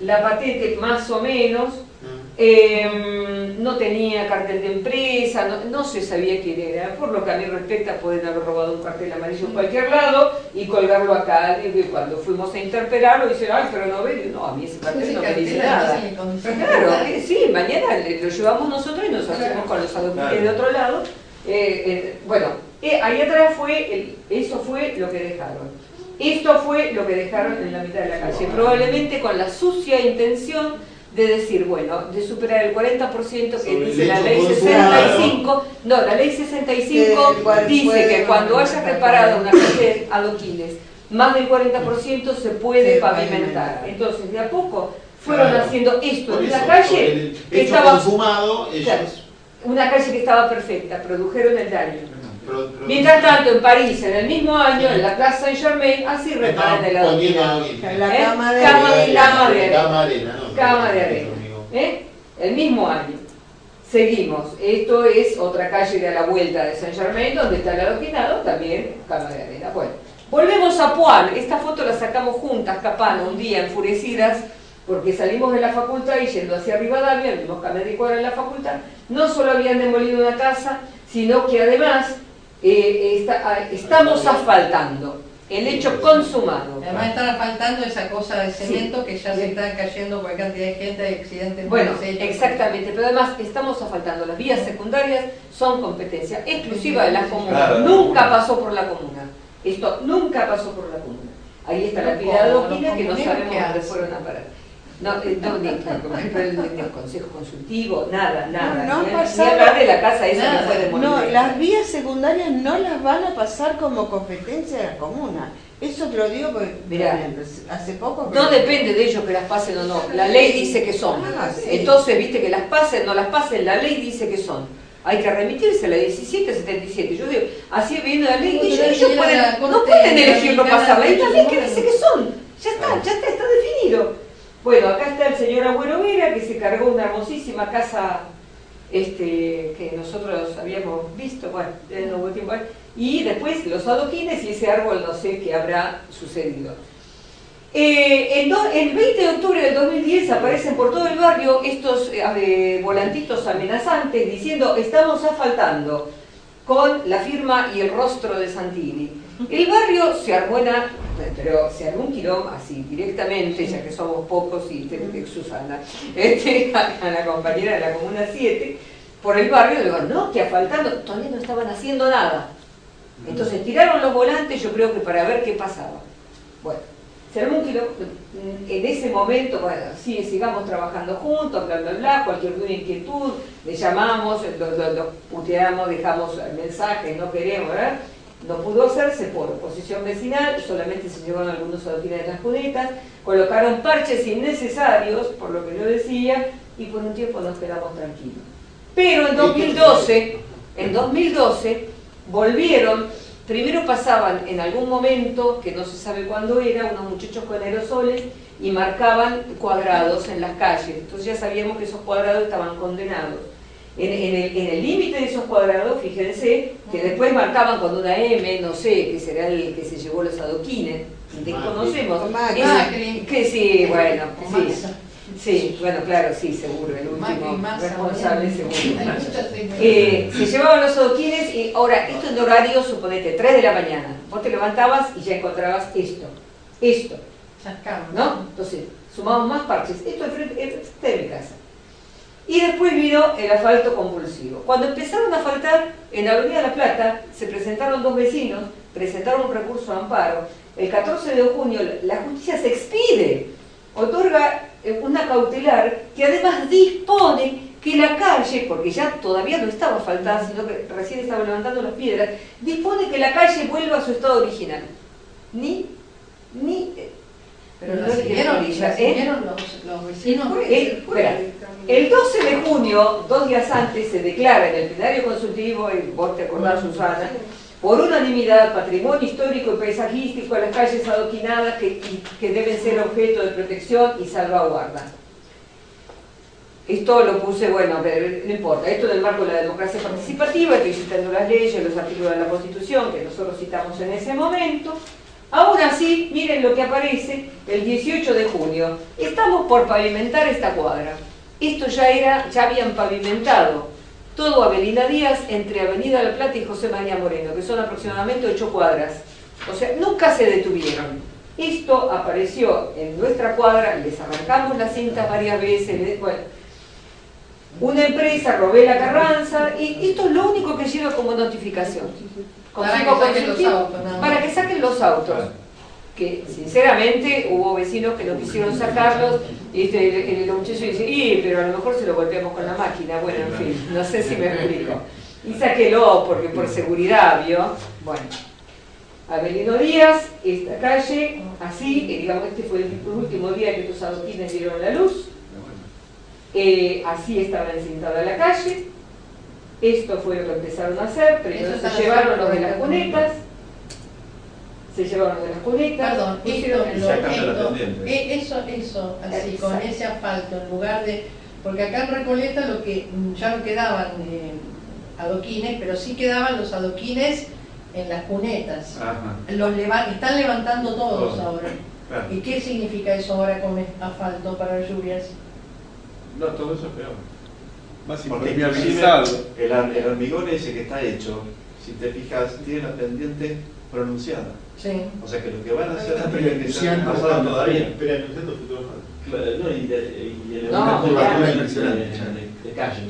la patente más o menos, no tenía cartel de empresa, no se sabía quién era. Por lo que a mí respecta, pueden haber robado un cartel amarillo en cualquier lado y colgarlo acá. Y cuando fuimos a interpelarlo, dice, ay, pero no ve, no, a mí ese cartel no me dice nada. Claro, sí, mañana lo llevamos nosotros y nos hacemos con los adoquines de otro lado. Bueno, ahí atrás eso fue lo que dejaron. Esto fue lo que dejaron en la mitad de la calle, probablemente con la sucia intención de decir, bueno, de superar el 40% que dice la ley 65. No, la ley 65 dice que cuando haya reparado una calle de adoquines, más del 40% se puede pavimentar. Entonces, de a poco fueron haciendo esto en una calle que estaba consumado, una calle que estaba perfecta, produjeron el daño. Mientras tanto, en París, en el mismo año, en la Plaza Saint-Germain, así reparan el adoquinado. Cama de arena. El mismo año. Seguimos. Esto es otra calle de a la vuelta de Saint-Germain, donde está el adoquinado, también cama de arena. Bueno, volvemos a Poal. Esta foto la sacamos juntas, Capano, un día enfurecidas, porque salimos de la facultad y yendo hacia Rivadavia, vimos cama de cuadra en la facultad, no solo habían demolido una casa, sino que además estamos asfaltando el hecho consumado. Además están asfaltando esa cosa de cemento que ya se está cayendo por cantidad de gente, de accidentes. Bueno, exactamente, pero además estamos asfaltando. Las vías secundarias son competencia exclusiva de la comuna. Nunca pasó por la comuna. Esto nunca pasó por la comuna. Ahí está la pila de adoquines que no sabemos dónde fueron a parar. No, ni el consejo consultivo, nada. Ni hablar de la casa esa que fue demolida. No, las vías secundarias no las van a pasar como competencia de la comuna. Eso te lo digo porque, mirá, hace poco... No depende de ellos que las pasen o no. La ley dice que son. Sí. Entonces, viste, que las pasen, no las pasen, la ley dice que son. Hay que remitirse a la 1777. Yo digo, así viene la ley, y ellos no pueden elegir no pasarla. Hay una ley que dice que son. Ya está definido. Bueno, acá está el señor Agüero Vera, que se cargó una hermosísima casa que nosotros habíamos visto, bueno, no hubo tiempo, y después los adoquines y ese árbol no sé qué habrá sucedido. El 20 de octubre del 2010 aparecen por todo el barrio estos volantitos amenazantes diciendo estamos asfaltando, con la firma y el rostro de Santini. El barrio se armó se armó un quilombo así directamente, ya que somos pocos, y Susana, a la compañera de la Comuna 7, por el barrio, digo, no, que asfaltando, todavía no estaban haciendo nada. Entonces tiraron los volantes, yo creo que para ver qué pasaba. Bueno, se armó un quilombo. En ese momento, bueno, sí, sigamos trabajando juntos, bla, bla, bla, cualquier duda, inquietud, le llamamos, los puteamos, dejamos mensajes, no queremos, ¿verdad? No pudo hacerse por oposición vecinal, solamente se llevaron algunos adoquines de las cunetas, colocaron parches innecesarios, por lo que yo decía, y por un tiempo nos quedamos tranquilos. Pero en 2012 volvieron, primero pasaban en algún momento, que no se sabe cuándo era, unos muchachos con aerosoles y marcaban cuadrados en las calles, entonces ya sabíamos que esos cuadrados estaban condenados. En el límite de esos cuadrados, fíjense, que después marcaban con una M, no sé, que será el que se llevó los adoquines, desconocemos. Que sí, bueno, Sí, bueno, claro, sí, seguro, el último responsable seguro. Se Se llevaban los adoquines y ahora, esto en horario, suponete, 3 de la mañana. Vos te levantabas y ya encontrabas esto, ¿no? Entonces, sumamos más parches. Esto es frente de mi casa. Y después vino el asfalto compulsivo. Cuando empezaron a faltar, en Avenida La Plata, se presentaron 2 vecinos, presentaron un recurso de amparo. El 14 de junio la justicia se expide, otorga una cautelar que además dispone que la calle, porque ya todavía no estaba asfaltada, sino que recién estaba levantando las piedras, dispone que la calle vuelva a su estado original. Pero lo siguieron los vecinos. El 12 de junio, 2 días antes, se declara en el plenario consultivo, y vos te acordás, Susana, por unanimidad, patrimonio histórico y paisajístico a las calles adoquinadas que deben ser objeto de protección y salvaguarda. Esto lo puse, bueno, pero no importa, esto en el marco de la democracia participativa, estoy citando las leyes, los artículos de la Constitución que nosotros citamos en ese momento. Aún así, miren lo que aparece el 18 de junio. Estamos por pavimentar esta cuadra. Esto ya habían pavimentado todo Avenida Díaz entre Avenida La Plata y José María Moreno, que son aproximadamente 8 cuadras. O sea, nunca se detuvieron. Esto apareció en nuestra cuadra, les arrancamos las cintas varias veces, bueno, una empresa, Robela Carranza, y esto es lo único que lleva como notificación. Para que saquen los autos. Que sinceramente hubo vecinos que no quisieron sacarlos, y el muchacho dice, pero a lo mejor se lo golpeamos con la máquina. Bueno, en fin, no sé si me explico. Y sáquelo, porque por seguridad, ¿vio? Bueno, Avelino Díaz, esta calle, así, digamos, este fue el último día que estos adoquines dieron la luz. Así estaba encintada la calle. Esto fue lo que empezaron a hacer, pero se llevaron los de las cunetas. Perdón, eso, así, con ese asfalto, en lugar de... Porque acá en Recoleta ya no quedaban adoquines, pero sí quedaban los adoquines en las cunetas. Están levantando todos ahora. Claro. ¿Y qué significa eso ahora con asfalto para las lluvias? No, todo eso es peor. Más impermeabilizado. El hormigón ese que está hecho, si te fijas, tiene la pendiente pronunciada. Sí. O sea que lo que van a hacer es que pasado todavía. Pero anunciando futuro. De calle.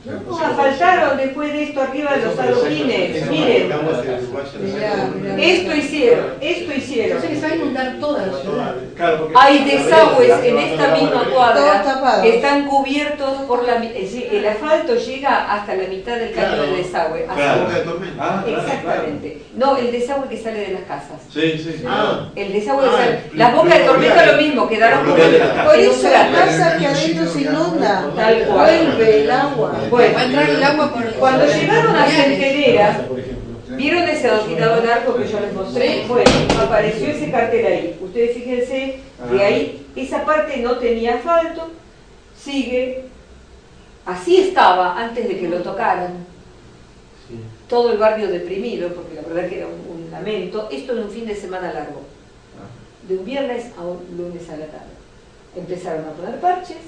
No, asfaltaron después de esto arriba de los adoquines. Miren. Esto hicieron. O sea que se va a inundar toda la ciudad. Hay desagües en esta misma cuadra que están cubiertos por el asfalto llega hasta la mitad del caño del desagüe. Exactamente. No, el desagüe que sale de las casas. Sí. El desagüe que sale. Las bocas de tormenta lo mismo, quedaron por eso la casa que adentro se inunda. Tal cual. Vuelve el agua. Bueno, va a entrar el agua por cuando llegaron a Centenera, ¿vieron ese adoquinado en arco que yo les mostré? Bueno, apareció ese cartel ahí. Ustedes fíjense, de ahí, esa parte no tenía asfalto, sigue, así estaba antes de que lo tocaran. Todo el barrio deprimido, porque la verdad que era un lamento. Esto en un fin de semana largo, de un viernes a un lunes a la tarde. Empezaron a poner parches.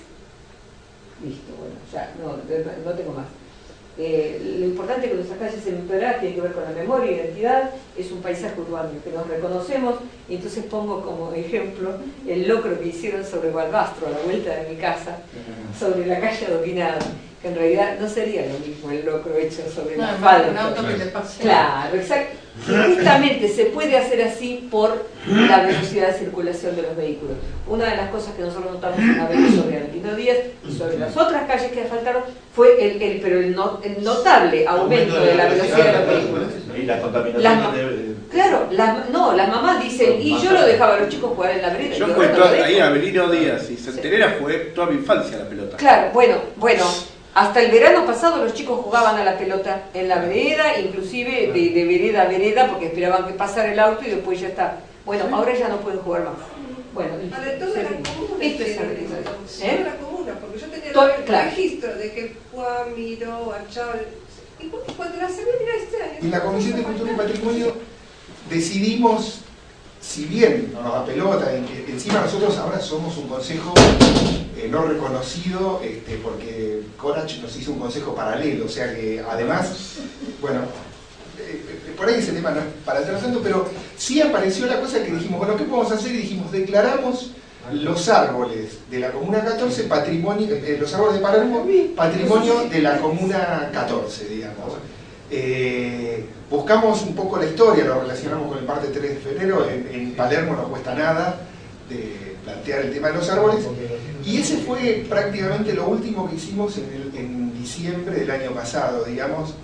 Listo, bueno, ya, no tengo más. Lo importante es que nuestras calles en Perá tiene que ver con la memoria y identidad, es un paisaje urbano que nos reconocemos, y entonces pongo como ejemplo el locro que hicieron sobre Balbastro, a la vuelta de mi casa, sobre la calle adoquinada, que en realidad no sería lo mismo el locro hecho sobre el asfalto. Un auto que le pase. Claro, exacto. Justamente se puede hacer así por la velocidad de circulación de los vehículos. Una de las cosas que nosotros notamos una vez sobre Avelino Díaz y sobre las otras calles que asfaltaron fue el notable aumento de la velocidad de los vehículos. Y la contaminación Claro, las mamás dicen, y yo lo dejaba a los chicos jugar en la vereda. Yo jugué ahí a Avelino Díaz y Centenera jugué toda mi infancia a la pelota. Claro, bueno. Hasta el verano pasado los chicos jugaban a la pelota en la vereda, inclusive de vereda a vereda, porque esperaban que pasara el auto y después ya está. Bueno, ahora ya no pueden jugar más. Bueno, todas las comunas. Esto es todas las comunas, porque yo tenía el registro de que Juan miró a Chávez. Y cuando la se ve, mira este año. En la Comisión de Cultura y Patrimonio decidimos si bien nos da pelota, encima nosotros ahora somos un consejo no reconocido, porque Corach nos hizo un consejo paralelo, o sea que además, bueno, por ahí ese tema no es para entrar tanto, pero sí apareció la cosa que dijimos, bueno, ¿qué podemos hacer? Y dijimos, declaramos los árboles de la Comuna 14 patrimonio, los árboles de Palermo, patrimonio de la Comuna 14, digamos. Buscamos un poco la historia, lo relacionamos con el parte 3 de febrero, en Palermo no cuesta nada de plantear el tema de los árboles, y ese fue prácticamente lo último que hicimos en diciembre del año pasado, digamos.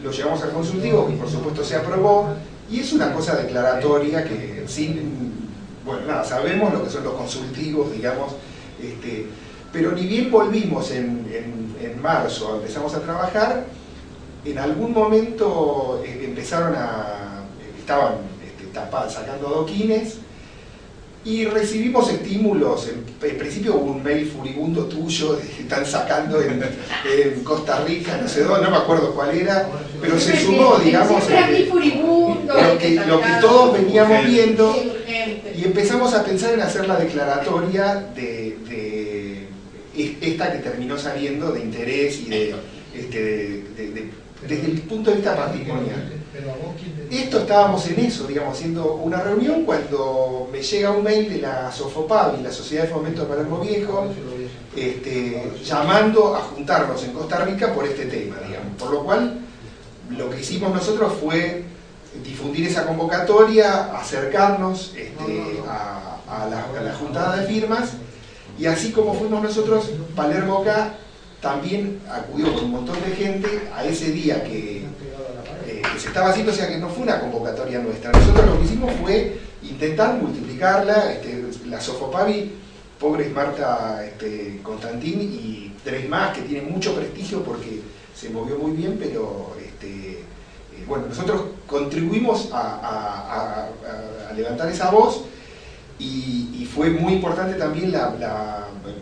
Lo llevamos al consultivo, que por supuesto se aprobó, y es una cosa declaratoria que bueno, nada, sabemos lo que son los consultivos, digamos, pero ni bien volvimos en marzo, empezamos a trabajar, en algún momento estaban sacando adoquines, y recibimos estímulos. En principio hubo un mail furibundo tuyo de que están sacando en Costa Rica, no sé dónde, no me acuerdo cuál era, pero se sumó, digamos, lo que todos veníamos viendo, y empezamos a pensar en hacer la declaratoria de esta que terminó saliendo de interés y desde el punto de vista patrimonial. Esto estábamos en eso, digamos, haciendo una reunión, cuando me llega un mail de la SOFOPAVI, la Sociedad de Fomento de Palermo Viejo, llamando a juntarnos en Costa Rica por este tema, digamos. Por lo cual, lo que hicimos nosotros fue difundir esa convocatoria, acercarnos a la juntada de firmas, y así como fuimos nosotros, Palermo Acá también acudió con un montón de gente a ese día que se estaba haciendo, o sea que no fue una convocatoria nuestra. Nosotros lo que hicimos fue intentar multiplicarla. La SOFOPAVI, pobre Marta Constantín y 3 más, que tienen mucho prestigio porque se movió muy bien, pero bueno, nosotros contribuimos a levantar esa voz, y fue muy importante también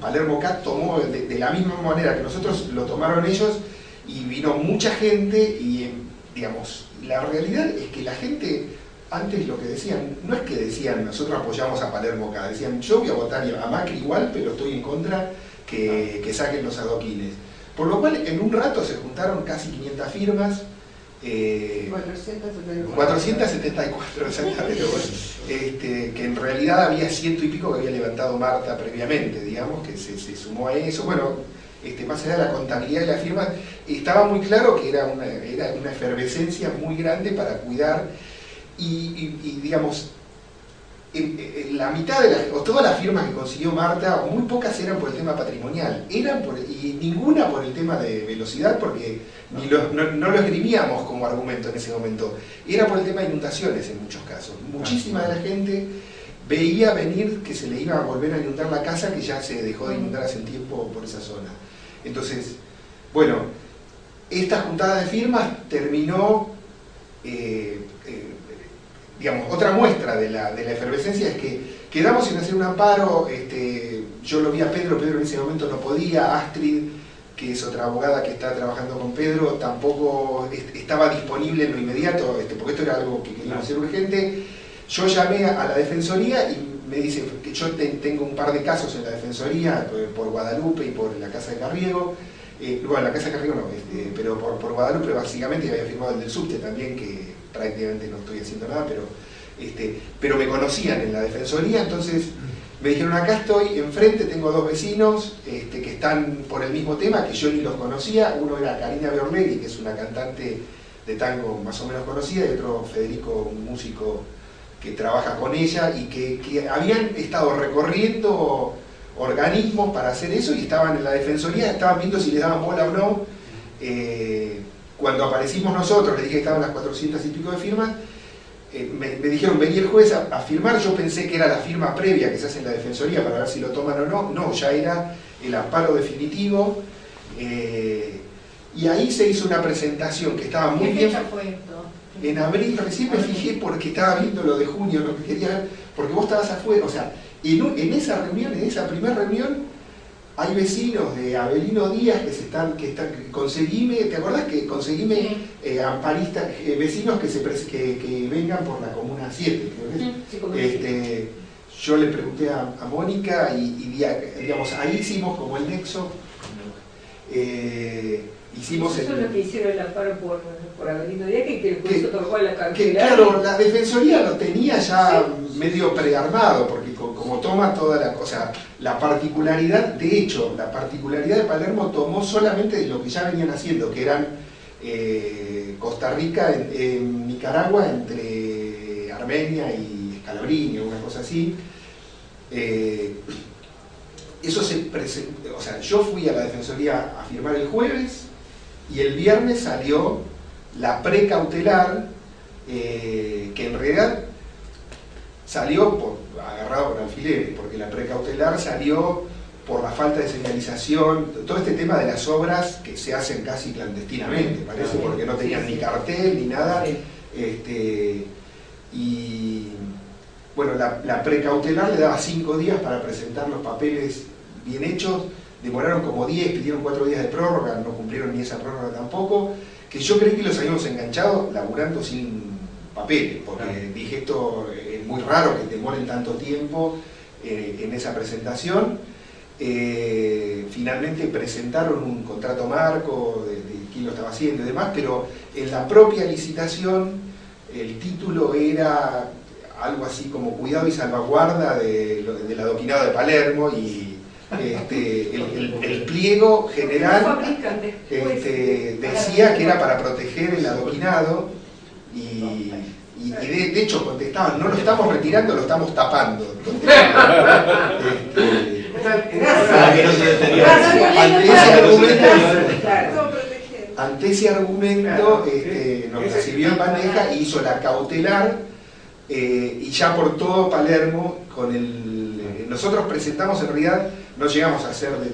Palermo Cat tomó de la misma manera que nosotros lo tomaron ellos, y vino mucha gente, y digamos, la realidad es que la gente antes lo que decían, no es que decían nosotros apoyamos a Palermo Cat, decían yo voy a votar a Macri igual, pero estoy en contra que saquen los adoquines. Por lo cual en un rato se juntaron casi 500 firmas, 474 exactamente, que en realidad había 100 y pico que había levantado Marta previamente, digamos, que se sumó a eso. Bueno, más allá de la contabilidad de la firma, estaba muy claro que era una efervescencia muy grande para cuidar, y digamos, la mitad o todas las firmas que consiguió Marta, muy pocas eran por el tema patrimonial, y ninguna por el tema de velocidad, porque no lo esgrimíamos como argumento en ese momento, era por el tema de inundaciones en muchos casos. Muchísima de la gente veía venir que se le iba a volver a inundar la casa, que ya se dejó de inundar hace un tiempo por esa zona. Entonces, bueno, esta juntada de firmas terminó, digamos, otra muestra de la efervescencia es que quedamos sin hacer un amparo. Yo lo vi a Pedro en ese momento no podía, Astrid, que es otra abogada que está trabajando con Pedro, tampoco estaba disponible en lo inmediato, porque esto era algo que queríamos hacer urgente. Yo llamé a la Defensoría y me dice que yo tengo un par de casos en la Defensoría, por Guadalupe y por la Casa de Carriego. Bueno, la Casa de Carriego no, pero por Guadalupe básicamente, y había firmado el del subte también, que prácticamente no estoy haciendo nada, pero me conocían en la Defensoría. Entonces me dijeron, acá estoy enfrente, tengo 2 vecinos que están por el mismo tema, que yo ni los conocía. Uno era Karina Biorlegui, que es una cantante de tango más o menos conocida, y otro Federico, un músico que trabaja con ella, y que habían estado recorriendo organismos para hacer eso, y estaban en la Defensoría, estaban viendo si les daban bola o no. Cuando aparecimos nosotros, les dije que estaban las 400 y pico de firmas, me dijeron, vení el jueves a firmar. Yo pensé que era la firma previa que se hace en la Defensoría para ver si lo toman o no. No, ya era el amparo definitivo, y ahí se hizo una presentación que estaba muy bien. ¿Qué fecha fue esto? En abril, recién me fijé porque estaba viendo lo de junio, lo que quería ver, porque vos estabas afuera. O sea, en esa reunión, en esa primera reunión, hay vecinos de Avelino Díaz que conseguime, ¿te acordás que conseguime amparistas, vecinos que vengan por la Comuna 7? Creo que yo le pregunté a Mónica y digamos, ahí hicimos como el nexo. Hicimos eso es lo que hicieron el amparo por Avelino Díaz, que el juez otorgó la cantidad. Claro, la Defensoría lo tenía ya medio prearmado, porque como toma toda la cosa, la particularidad, de hecho, la particularidad de Palermo tomó solamente de lo que ya venían haciendo, que eran Costa Rica, en Nicaragua, entre Armenia y Scalabrini, una cosa así. Eso se presentó, o sea, yo fui a la Defensoría a firmar el jueves y el viernes salió la precautelar, que en realidad salió agarrado por alfileres, porque la precautelar salió por la falta de señalización, todo este tema de las obras que se hacen casi clandestinamente, parece, porque no tenían ni cartel ni nada. Y bueno, la precautelar le daba 5 días para presentar los papeles bien hechos, demoraron como 10, pidieron 4 días de prórroga, no cumplieron ni esa prórroga tampoco, que yo creí que los habíamos enganchado laburando sin papeles, porque dije, esto es muy raro que demoren tanto tiempo en esa presentación. Finalmente presentaron un contrato marco de quién lo estaba haciendo y demás, pero en la propia licitación el título era algo así como cuidado y salvaguarda del adoquinado de Palermo, y el pliego general decía que era para proteger el adoquinado, y de hecho contestaban, no lo estamos retirando, lo estamos tapando. Ante ese argumento nos recibió en bandeja y hizo la cautelar, y ya por todo Palermo, nosotros presentamos, en realidad no llegamos a hacer de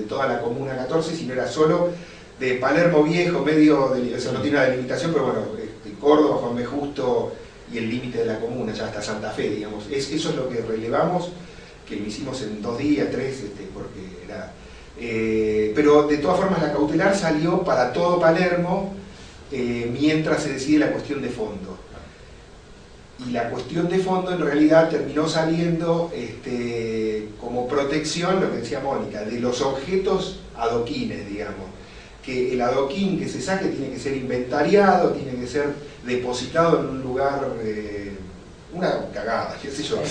toda la Comuna 14, sino era solo de Palermo Viejo, medio, eso no tiene una delimitación, pero bueno, Córdoba, Juan B. Justo y el límite de la comuna, ya hasta Santa Fe, digamos. Eso es lo que relevamos, que lo hicimos en 2 días, 3, porque era... pero de todas formas la cautelar salió para todo Palermo, mientras se decide la cuestión de fondo. Y la cuestión de fondo en realidad terminó saliendo como protección, lo que decía Mónica, de los objetos adoquines, digamos. Que el adoquín que se saque tiene que ser inventariado, tiene que ser depositado en un lugar, una cagada, qué sé yo.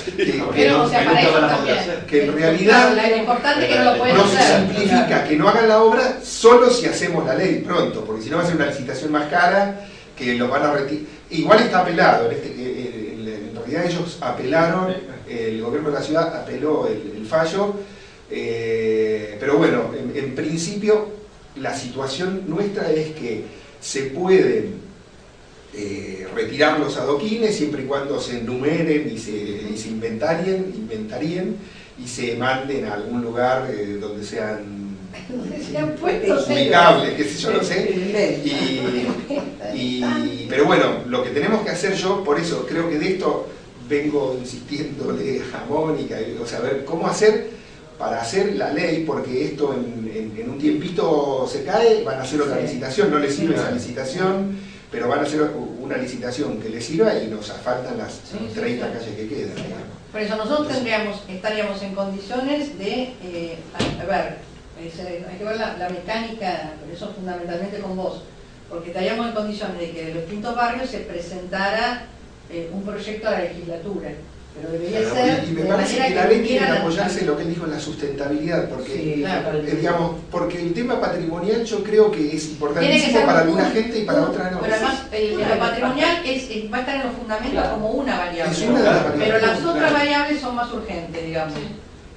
Pero, o sea, para eso también. Que en realidad lo importante es que no lo pueden hacer. se simplifica, que no hagan la obra solo si hacemos la ley pronto, porque si no va a ser una licitación más cara, que lo van a retirar. Igual está apelado, en realidad ellos apelaron, el gobierno de la ciudad apeló el fallo, pero bueno, en principio la situación nuestra es que se pueden retirar los adoquines siempre y cuando se enumeren y se inventarien y se manden a algún lugar donde sean ubicables, qué sé yo, no sé. Pero bueno, lo que tenemos que hacer, yo por eso creo que de esto vengo insistiéndole a Mónica, o sea, a ver cómo hacer para hacer la ley, porque esto en un tiempito se cae, van a hacer otra licitación, no les sirve esa licitación, pero van a hacer una licitación que les sirva y nos faltan las 30 calles que quedan. Por eso nosotros estaríamos en condiciones de, hay que ver la mecánica, por eso fundamentalmente con vos, porque estaríamos en condiciones de que de los distintos barrios se presentara un proyecto a la legislatura. Pero debería ser y me parece que la ley tiene que apoyarse en lo que él dijo en la sustentabilidad, porque, digamos, porque el tema patrimonial yo creo que es importantísimo para alguna gente y para otra no. Pero además, lo patrimonial va a estar en los fundamentos como una variable, pero las otras variables son más urgentes, digamos.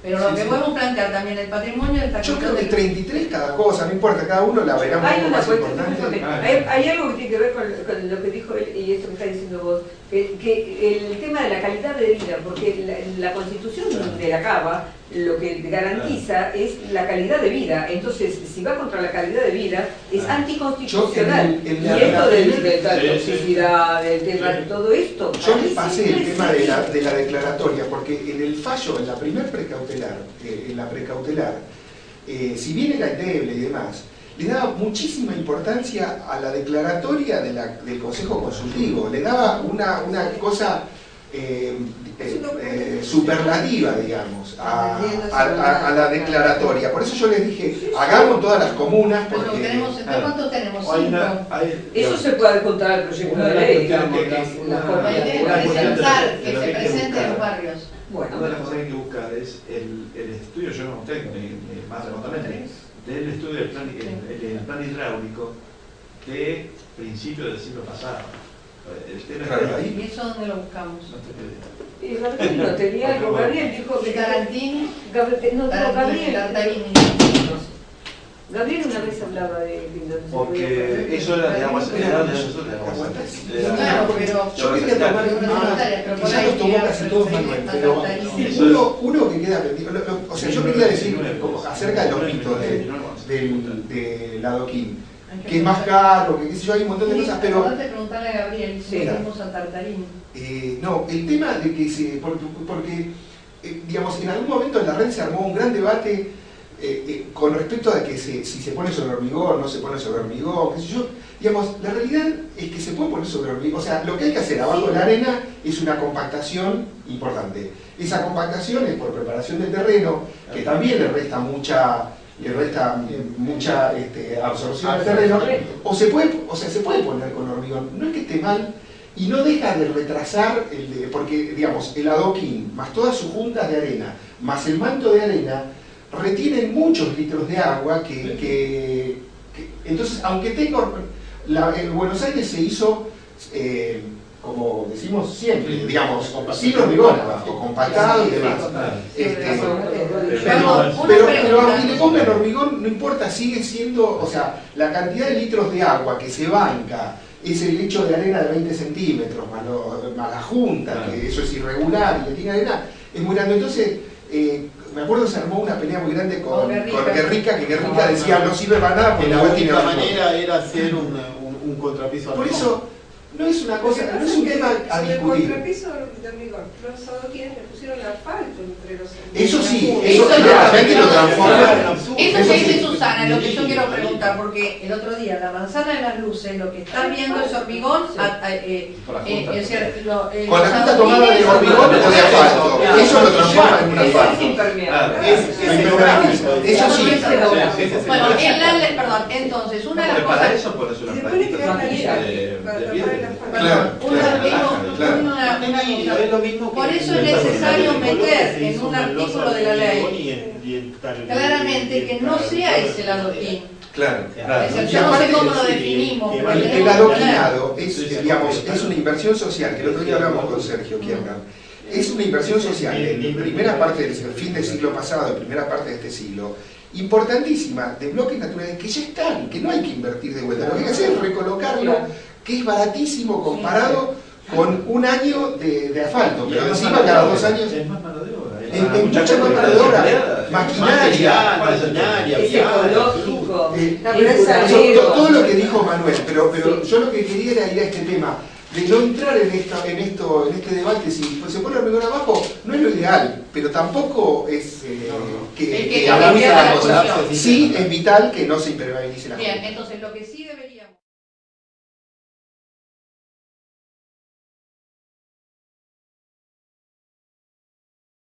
Pero lo que podemos plantear también el patrimonio está. Yo creo que 33 cada cosa, no importa, cada uno la verá un poco más importante. Hay algo que tiene que ver con lo que dijo él y esto que está diciendo vos, que el tema de la calidad de vida, porque la constitución de la Cava lo que garantiza es la calidad de vida. Entonces, si va contra la calidad de vida, es anticonstitucional. Y esto de la toxicidad, del tema de todo esto... Yo les pasé el tema de la declaratoria, porque en el fallo, en la primer precautelar, si bien era endeble y demás, le daba muchísima importancia a la declaratoria del Consejo Consultivo. Le daba una cosa... superlativa, digamos, a la declaratoria. Por eso yo les dije, hagamos todas las comunas, porque... ¿Cuántos tenemos? Eso se puede contar al proyecto de ley, digamos. La idea es pensar que se presente en los barrios. Bueno, una de las cosas que hay que buscar es el estudio, yo no tengo más remotamente, del estudio del plan hidráulico de principios del siglo pasado. ¿Y eso dónde lo buscamos? Gabriel no tenía algo, Gabriel dijo que... Tarantini. Gabriel una vez hablaba de... Porque eso era, digamos, claro, pero yo quería tomar ya los tomó casi todos Manuel, pero uno que queda pendiente, o sea, yo quería decir acerca de los mitos del adoquín, que es más caro, que qué sé yo, hay un montón de cosas, pero... Acabas de preguntarle a Gabriel si tenemos a Tartarini. No, el tema de que porque digamos, en algún momento en la red se armó un gran debate con respecto a que si se pone sobre hormigón, no se pone sobre hormigón, qué sé yo. Digamos, la realidad es que se puede poner sobre hormigón, o sea, lo que hay que hacer abajo de la arena es una compactación importante. Esa compactación es por preparación del terreno, que también le resta mucha absorción al terreno, o se puede poner con hormigón, no es que esté mal, y no deja de retrasar, porque digamos, el adoquín, más todas sus juntas de arena, más el manto de arena, retienen muchos litros de agua entonces, aunque tengo, en Buenos Aires se hizo, como decimos siempre, digamos, sin hormigón abajo, compactado y demás. Pero aunque le pongan hormigón, no importa, sigue siendo, o sea, la cantidad de litros de agua que se banca es el lecho de arena de 20 centímetros, más la junta, que eso es irregular y que tiene arena, es muy grande. Entonces, me acuerdo que se armó una pelea muy grande con Guerrica, que Guerrica decía no sirve para nada porque la única manera era hacer un contrapiso. Por eso, no es una cosa, no es un tema a discutir. El contrapiso de hormigón, los adoquines le pusieron asfalto entre los... Eso sí, eso realmente lo transforma. Eso que dice Susana, lo que yo quiero preguntar, porque el otro día, la manzana de las luces, lo que están viendo es hormigón, con la junta tomada de hormigón o de asfalto, eso lo transforma en un asfalto. Es impermeable. Eso sí. Bueno, perdón, entonces, una de las cosas... Para eso pones una plantita de piedra. Por eso es necesario meter en un artículo de la ley claramente que no sea ese el adoquín. Claro. Yo no sé cómo lo definimos. El adoquinado es una inversión social, que el otro día hablamos con Sergio Kierkegaard. Es una inversión social en primera parte del fin del siglo pasado, primera parte de este siglo, importantísima, de bloques naturales que ya están, que no hay que invertir de vuelta. Lo que hay que hacer es recolocarlo, que es baratísimo comparado con un año de asfalto, pero encima cada 2 años es más mano de obra. En mucha más mano de obra, maquinaria, ecológico, todo lo que dijo Manuel, pero yo lo que quería era ir a este tema de no entrar en este debate. Si se pone hormigón abajo, no es lo ideal, pero tampoco es que hagamos la cosa. Sí, es vital que no se impermeabilice la cosa. Bien, entonces lo que sí